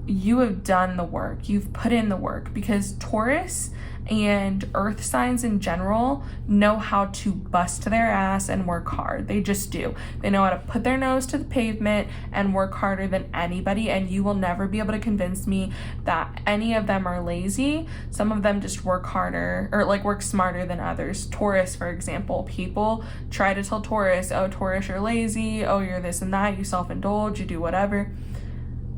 you have done the work, you've put in the work, because Taurus and earth signs in general know how to bust their ass and work hard. They just do. They know how to put their nose to the pavement and work harder than anybody, and you will never be able to convince me that any of them are lazy. Some of them just work harder, or like work smarter than others. Taurus, for example, people try to tell Taurus, oh, Taurus, you're lazy, oh, you're this and that, you self-indulge, you do whatever.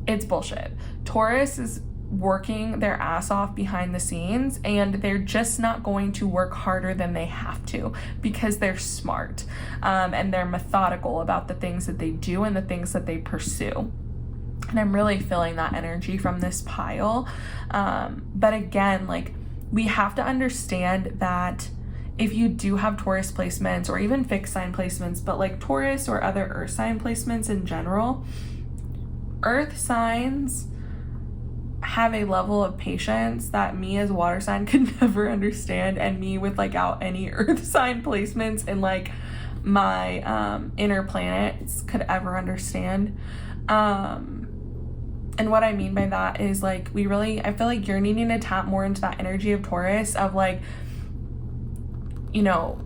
It's bullshit. Taurus is working their ass off behind the scenes, and they're just not going to work harder than they have to, because they're smart, and they're methodical about the things that they do and the things that they pursue. And I'm really feeling that energy from this pile. But again, like, we have to understand that if you do have Taurus placements, or even fixed sign placements, but like Taurus or other earth sign placements in general, earth signs have a level of patience that me as water sign could never understand, and me without any earth sign placements in like my inner planets could ever understand. And what I mean by that is, like, I feel like you're needing to tap more into that energy of Taurus, of like, you know,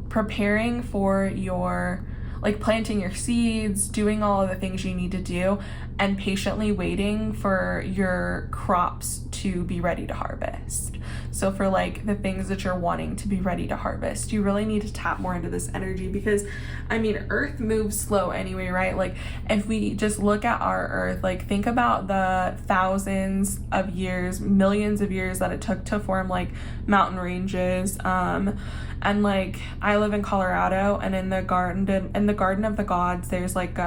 preparing for your, like, planting your seeds, doing all of the things you need to do, and patiently waiting for your crops to be ready to harvest. So for like the things that you're wanting to be ready to harvest, you really need to tap more into this energy, because I mean, earth moves slow anyway, right? Like, if we just look at our earth, like, think about the thousands of years, millions of years that it took to form like mountain ranges. And like, I live in Colorado, and in the garden of the gods, there's like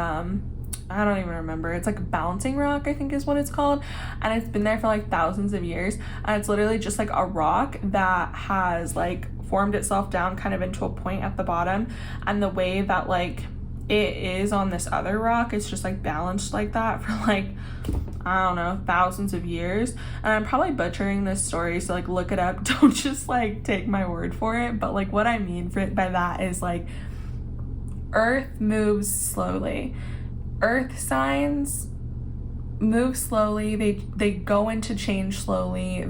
I don't even remember. It's like a bouncing rock, I think is what it's called. And it's been there for like thousands of years. And it's literally just like a rock that has like formed itself down kind of into a point at the bottom. And the way that like it is on this other rock, it's just like balanced like that for like, I don't know, thousands of years. And I'm probably butchering this story, so like look it up. Don't just like take my word for it. But like what I mean by that is like, earth moves slowly. Earth signs move slowly. They go into change slowly.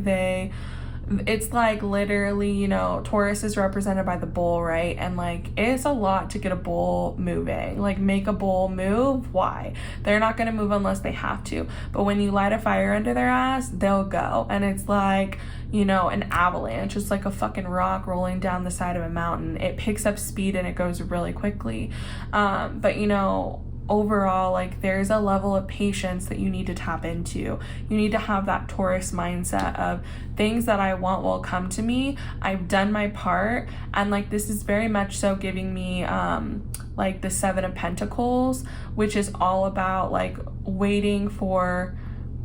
It's like literally, you know, Taurus is represented by the bull, right? And like, it's a lot to get a bull moving. Like, make a bull move. Why? They're not going to move unless they have to. But when you light a fire under their ass, they'll go. And it's like, you know, an avalanche. It's like a fucking rock rolling down the side of a mountain. It picks up speed and it goes really quickly. But you know, overall, like, there's a level of patience that you need to tap into. You need to have that Taurus mindset of, things that I want will come to me. I've done my part. And like, this is very much so giving me like the 7 of Pentacles, which is all about like waiting for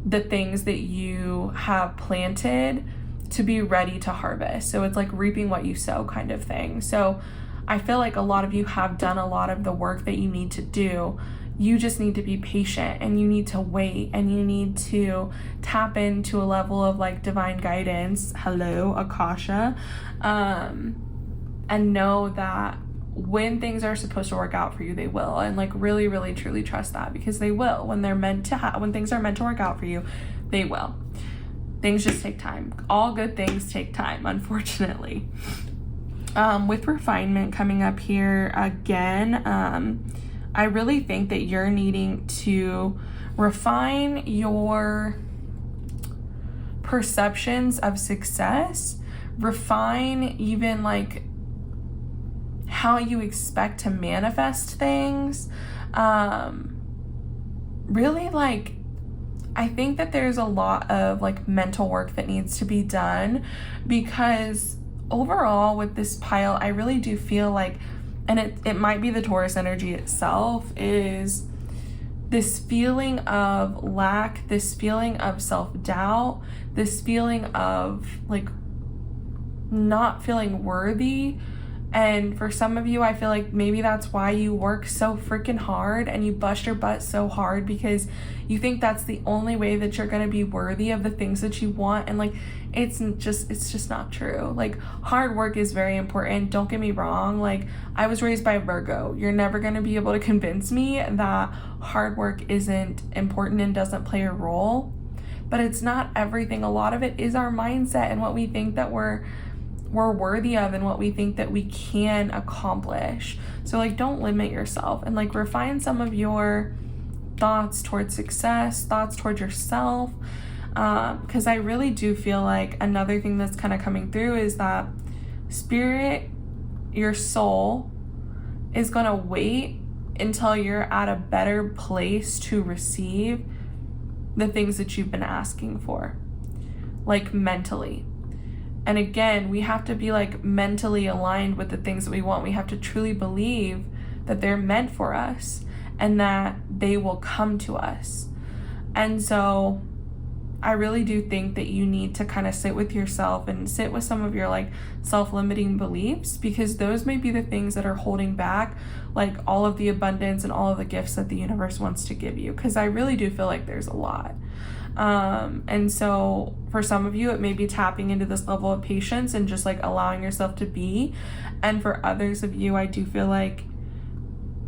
the things that you have planted to be ready to harvest. So it's like reaping what you sow kind of thing. So I feel like a lot of you have done a lot of the work that you need to do. You just need to be patient, and you need to wait, and you need to tap into a level of like divine guidance. Hello, Akasha. And know that when things are supposed to work out for you, they will. And like, really, really, truly trust that, because they will. When things are meant to work out for you, they will. Things just take time. All good things take time, unfortunately. With refinement coming up here again, I really think that you're needing to refine your perceptions of success, refine even like how you expect to manifest things. Really, like, I think that there's a lot of like mental work that needs to be done, because overall with this pile, I really do feel like, and it might be the Taurus energy itself, is this feeling of lack, this feeling of self-doubt, this feeling of like not feeling worthy. And for some of you, I feel like maybe that's why you work so freaking hard and you bust your butt so hard, because you think that's the only way that you're going to be worthy of the things that you want. And like, it's just not true. Like, hard work is very important. Don't get me wrong. Like, I was raised by Virgo. You're never going to be able to convince me that hard work isn't important and doesn't play a role. but it's not everything. A lot of it is our mindset and what we think that we're worthy of and what we think that we can accomplish. So like, don't limit yourself, and like refine some of your thoughts towards success, thoughts towards yourself. Because I really do feel like another thing that's kind of coming through is that spirit, your soul, is going to wait until you're at a better place to receive the things that you've been asking for, like mentally. And again, we have to be like mentally aligned with the things that we want. We have to truly believe that they're meant for us and that they will come to us. And so I really do think that you need to kind of sit with yourself and sit with some of your like self-limiting beliefs, because those may be the things that are holding back like all of the abundance and all of the gifts that the universe wants to give you. Because I really do feel like there's a lot. And so for some of you, it may be tapping into this level of patience and just like allowing yourself to be. And for others of you, I do feel like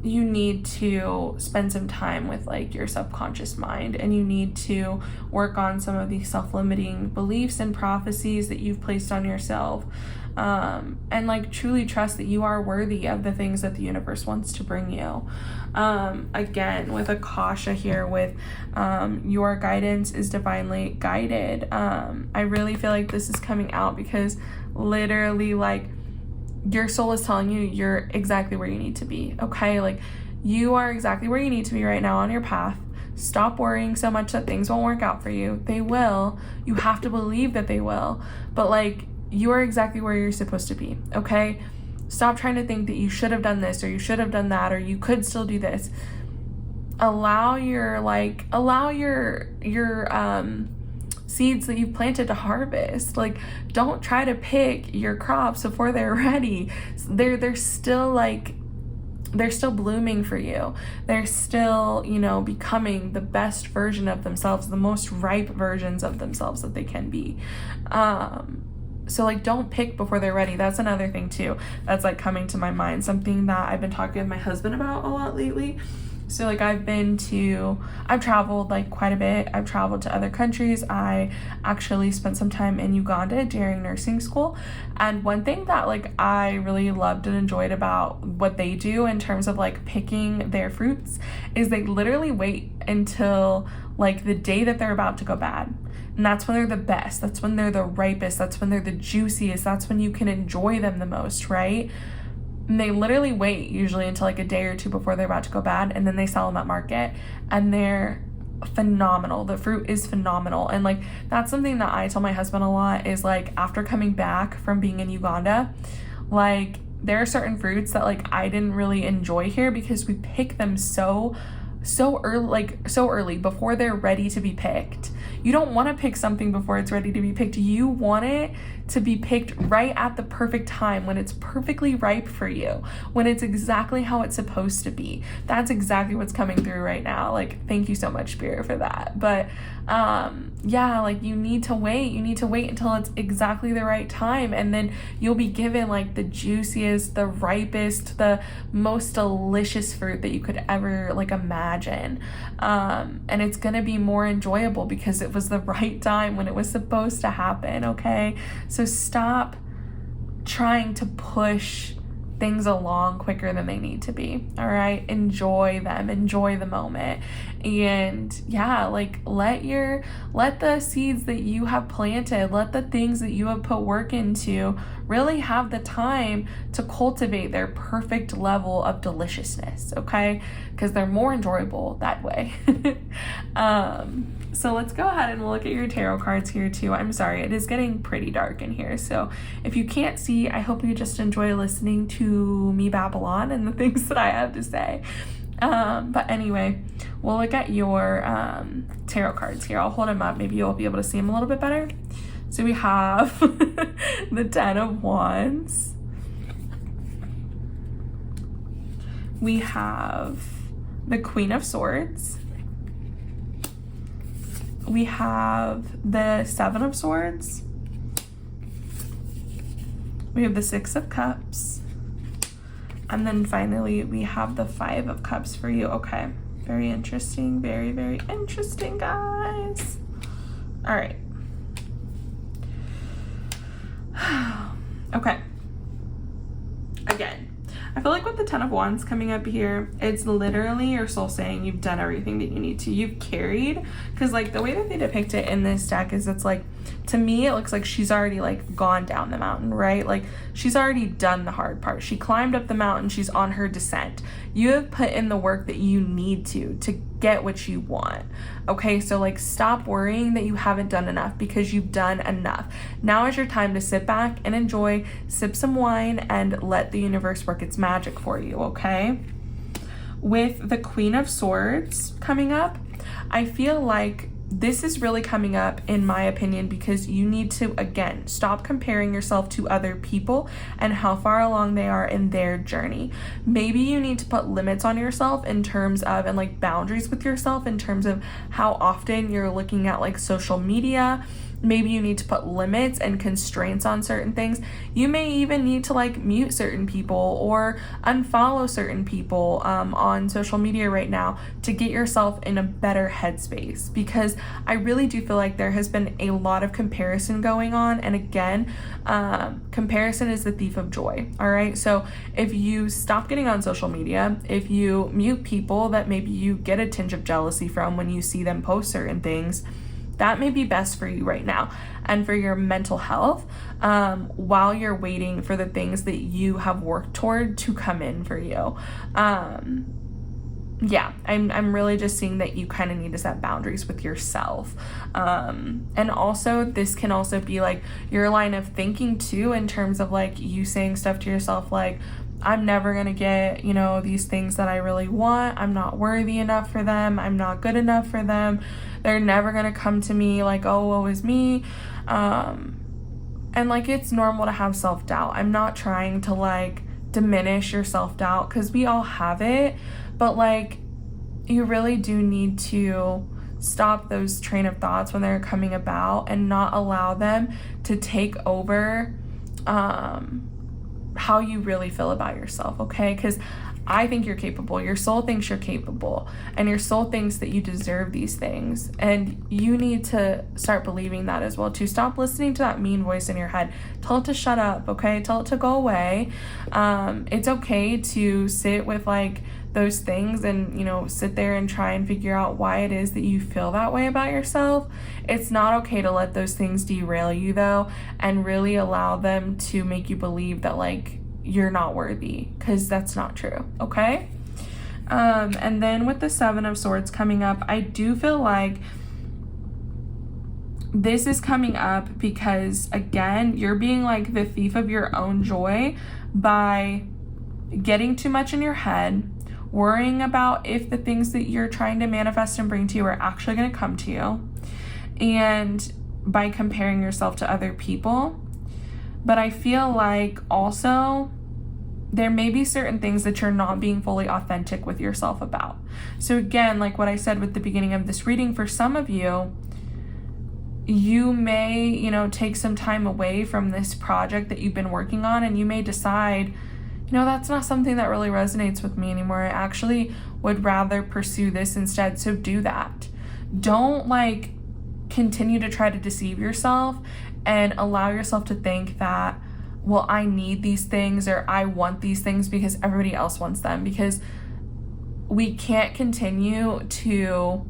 you need to spend some time with like your subconscious mind, and you need to work on some of these self-limiting beliefs and prophecies that you've placed on yourself, and like truly trust that you are worthy of the things that the universe wants to bring you. Again, with Akasha here with your guidance is divinely guided. I really feel like this is coming out because literally like your soul is telling you you're exactly where you need to be, okay? Like, you are exactly where you need to be right now on your path. Stop worrying so much that things won't work out for you. They will. You have to believe that they will. But, like, you are exactly where you're supposed to be, okay? Stop trying to think that you should have done this or you should have done that or you could still do this. Allow your seeds that you've planted to harvest. Like, don't try to pick your crops before they're ready. They're still blooming for you. They're still, becoming the best version of themselves, the most ripe versions of themselves that they can be. So like, don't pick before they're ready. That's another thing too that's like coming to my mind, something that I've been talking with my husband about a lot lately. So like, I've traveled like quite a bit. I've traveled to other countries. I actually spent some time in Uganda during nursing school. And one thing that like I really loved and enjoyed about what they do in terms of like picking their fruits is they literally wait until like the day that they're about to go bad. And that's when they're the best. That's when they're the ripest. That's when they're the juiciest. That's when you can enjoy them the most, right? And they literally wait usually until like a day or two before they're about to go bad, and then they sell them at market, and they're phenomenal. The fruit is phenomenal. And like, that's something that I tell my husband a lot is like, after coming back from being in Uganda, like there are certain fruits that like I didn't really enjoy here because we pick them so early before they're ready to be picked. You don't want to pick something before it's ready to be picked. You want it to be picked right at the perfect time, when it's perfectly ripe for you, when it's exactly how it's supposed to be. That's exactly what's coming through right now. Like, thank you so much, Spirit, for that. But yeah, like you need to wait until it's exactly the right time, and then you'll be given like the juiciest, the ripest, the most delicious fruit that you could ever like imagine. And it's gonna be more enjoyable because it was the right time when it was supposed to happen, okay? So stop trying to push things along quicker than they need to be, all right? Enjoy them, enjoy the moment. And yeah, like let the seeds that you have planted, let the things that you have put work into really have the time to cultivate their perfect level of deliciousness, okay? Because they're more enjoyable that way. So let's go ahead and look at your tarot cards here too. I'm sorry, it is getting pretty dark in here. So if you can't see, I hope you just enjoy listening to me babble on and the things that I have to say. But anyway, we'll look at your tarot cards here. I'll hold them up. Maybe you'll be able to see them a little bit better. So we have the Ten of Wands. We have the Queen of Swords. We have the Seven of Swords. We have the Six of Cups. And then finally, we have the Five of Cups for you. Okay, very interesting. Very, very interesting, guys. All right. Okay. Again, I feel like with the 10 of Wands coming up here, it's literally your soul saying you've done everything that you need to. You've carried, because like the way that they depict it in this deck is it's like, to me, it looks like she's already like gone down the mountain, right? Like she's already done the hard part. She climbed up the mountain. She's on her descent. You have put in the work that you need to get what you want. Okay, so like stop worrying that you haven't done enough, because you've done enough. Now is your time to sit back and enjoy, sip some wine, and let the universe work its magic for you, okay? With the Queen of Swords coming up, I feel like this is really coming up, in my opinion, because you need to, again, stop comparing yourself to other people and how far along they are in their journey. Maybe you need to put limits on yourself in terms of, and like boundaries with yourself in terms of how often you're looking at like social media. Maybe you need to put limits and constraints on certain things. You may even need to like mute certain people or unfollow certain people on social media right now to get yourself in a better headspace, because I really do feel like there has been a lot of comparison going on. And again, comparison is the thief of joy. All right. So if you stop getting on social media, if you mute people that maybe you get a tinge of jealousy from when you see them post certain things, that may be best for you right now and for your mental health, while you're waiting for the things that you have worked toward to come in for you. Yeah, I'm really just seeing that you kind of need to set boundaries with yourself. And also this can also be like your line of thinking too, in terms of like you saying stuff to yourself like, I'm never going to get, you know, these things that I really want. I'm not worthy enough for them. I'm not good enough for them. They're never going to come to me, like, oh, woe is me. And like, it's normal to have self-doubt. I'm not trying to like diminish your self-doubt, because we all have it, but like, you really do need to stop those train of thoughts when they're coming about and not allow them to take over how you really feel about yourself, okay? Because I think you're capable. Your soul thinks you're capable, and your soul thinks that you deserve these things, and you need to start believing that as well too. Stop listening to that mean voice in your head. Tell it to shut up, okay? Tell it to go away. It's okay to sit with like those things and, you know, sit there and try and figure out why it is that you feel that way about yourself. It's not okay to let those things derail you though, and really allow them to make you believe that like you're not worthy, because that's not true, okay? And then with the 7 of Swords coming up, I do feel like this is coming up because, again, you're being like the thief of your own joy by getting too much in your head, worrying about if the things that you're trying to manifest and bring to you are actually going to come to you, and by comparing yourself to other people. But I feel like also there may be certain things that you're not being fully authentic with yourself about. So again, like what I said with the beginning of this reading, for some of you, you may, you know, take some time away from this project that you've been working on, and you may decide, you know, that's not something that really resonates with me anymore. I actually would rather pursue this instead. So do that. Don't like continue to try to deceive yourself and allow yourself to think that, well, I need these things or I want these things because everybody else wants them, because we can't continue to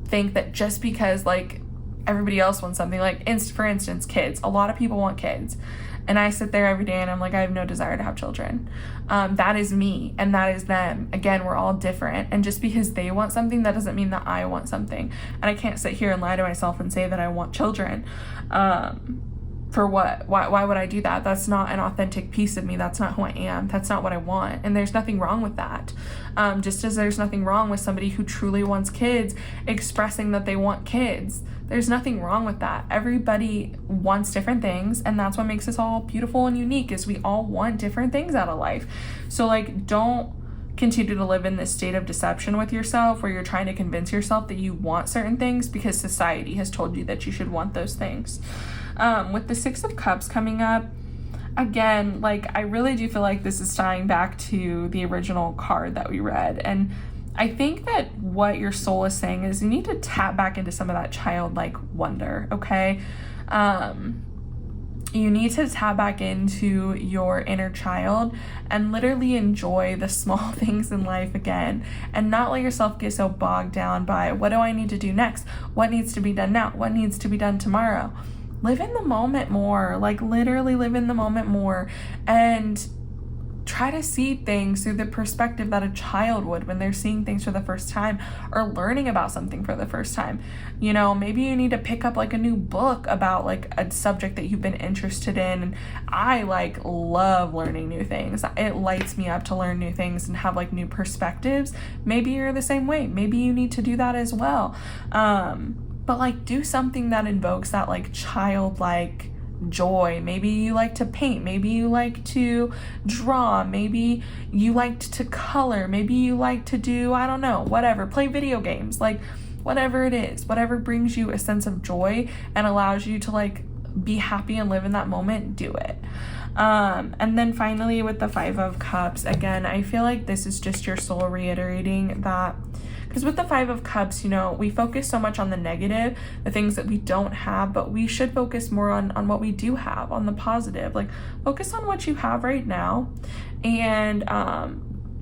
think that just because like everybody else wants something, like for instance, kids. A lot of people want kids, and I sit there every day and I'm like, I have no desire to have children. That is me and that is them. Again, we're all different, and just because they want something, that doesn't mean that I want something. And I can't sit here and lie to myself and say that I want children. For what? Why would I do that? That's not an authentic piece of me. That's not who I am. That's not what I want. And there's nothing wrong with that. Just as there's nothing wrong with somebody who truly wants kids expressing that they want kids. There's nothing wrong with that. Everybody wants different things, and that's what makes us all beautiful and unique, is we all want different things out of life. So like, don't continue to live in this state of deception with yourself where you're trying to convince yourself that you want certain things because society has told you that you should want those things. With the 6 of Cups coming up, again, like I really do feel like this is tying back to the original card that we read, and I think that what your soul is saying is you need to tap back into some of that childlike wonder, okay? You need to tap back into your inner child and literally enjoy the small things in life again, and not let yourself get so bogged down by what do I need to do next? What needs to be done now? What needs to be done tomorrow? Live in the moment more, like literally live in the moment more, and try to see things through the perspective that a child would when they're seeing things for the first time or learning about something for the first time. You know, maybe you need to pick up like a new book about like a subject that you've been interested in. And I like love learning new things. It lights me up to learn new things and have like new perspectives. Maybe you're the same way. Maybe you need to do that as well. But like do something that invokes that like childlike joy. Maybe you like to paint, maybe you like to draw, maybe you liked to color, maybe you like to do, I don't know, whatever, play video games, like whatever it is, whatever brings you a sense of joy and allows you to like be happy and live in that moment, do it. And then finally with the 5 of Cups, again, I feel like this is just your soul reiterating that, because with the 5 of Cups, you know, we focus so much on the negative, the things that we don't have, but we should focus more on what we do have, on the positive. Like, focus on what you have right now, and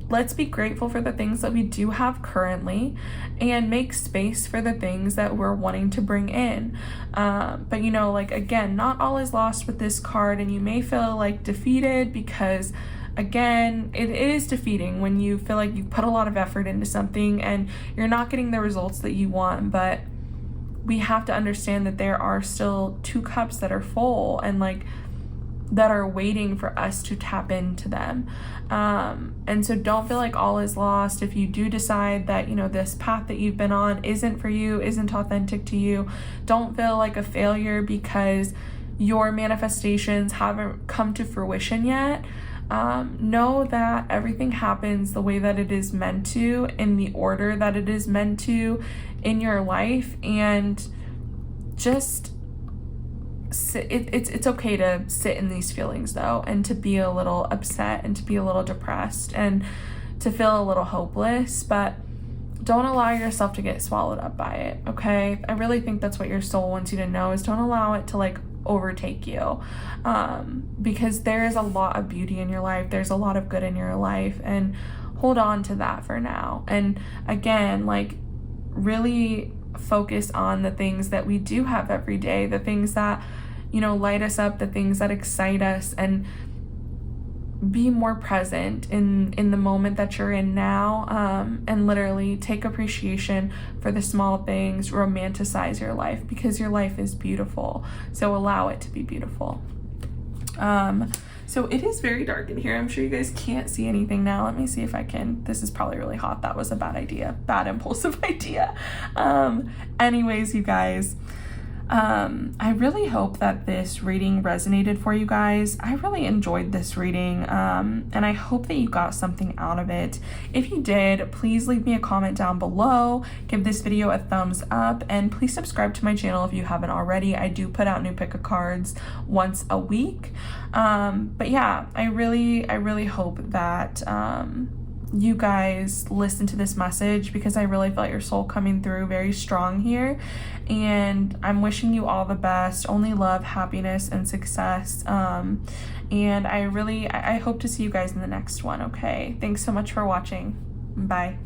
let's be grateful for the things that we do have currently, and make space for the things that we're wanting to bring in. But, you know, like, again, not all is lost with this card, and you may feel like defeated because, again, it is defeating when you feel like you put a lot of effort into something and you're not getting the results that you want. But we have to understand that there are still 2 cups that are full and like that are waiting for us to tap into them. And so don't feel like all is lost. If you do decide that, you know, this path that you've been on isn't for you, isn't authentic to you, don't feel like a failure because your manifestations haven't come to fruition yet. Know that everything happens the way that it is meant to, in the order that it is meant to in your life, and just it's okay to sit in these feelings though, and to be a little upset and to be a little depressed and to feel a little hopeless, but don't allow yourself to get swallowed up by it, okay? I really think that's what your soul wants you to know, is don't allow it to like overtake you, because there is a lot of beauty in your life, there's a lot of good in your life, and hold on to that for now. And again, like, really focus on the things that we do have every day, the things that, you know, light us up, the things that excite us, and be more present in the moment that you're in now, and literally take appreciation for the small things. Romanticize your life, because your life is beautiful, so allow it to be beautiful. So it is very dark in here. I'm sure you guys can't see anything now. Let me see if I can. This is probably really hot. That was a bad idea, bad impulsive idea. Anyways, you guys, I really hope that this reading resonated for you guys. I really enjoyed this reading, and I hope that you got something out of it. If you did, please leave me a comment down below, give this video a thumbs up, and please subscribe to my channel if you haven't already. I do put out new pick of cards once a week. But yeah, I really hope that you guys listen to this message, because I really felt your soul coming through very strong here, and I'm wishing you all the best, only love, happiness, and success. And I hope to see you guys in the next one. Okay, thanks so much for watching. Bye.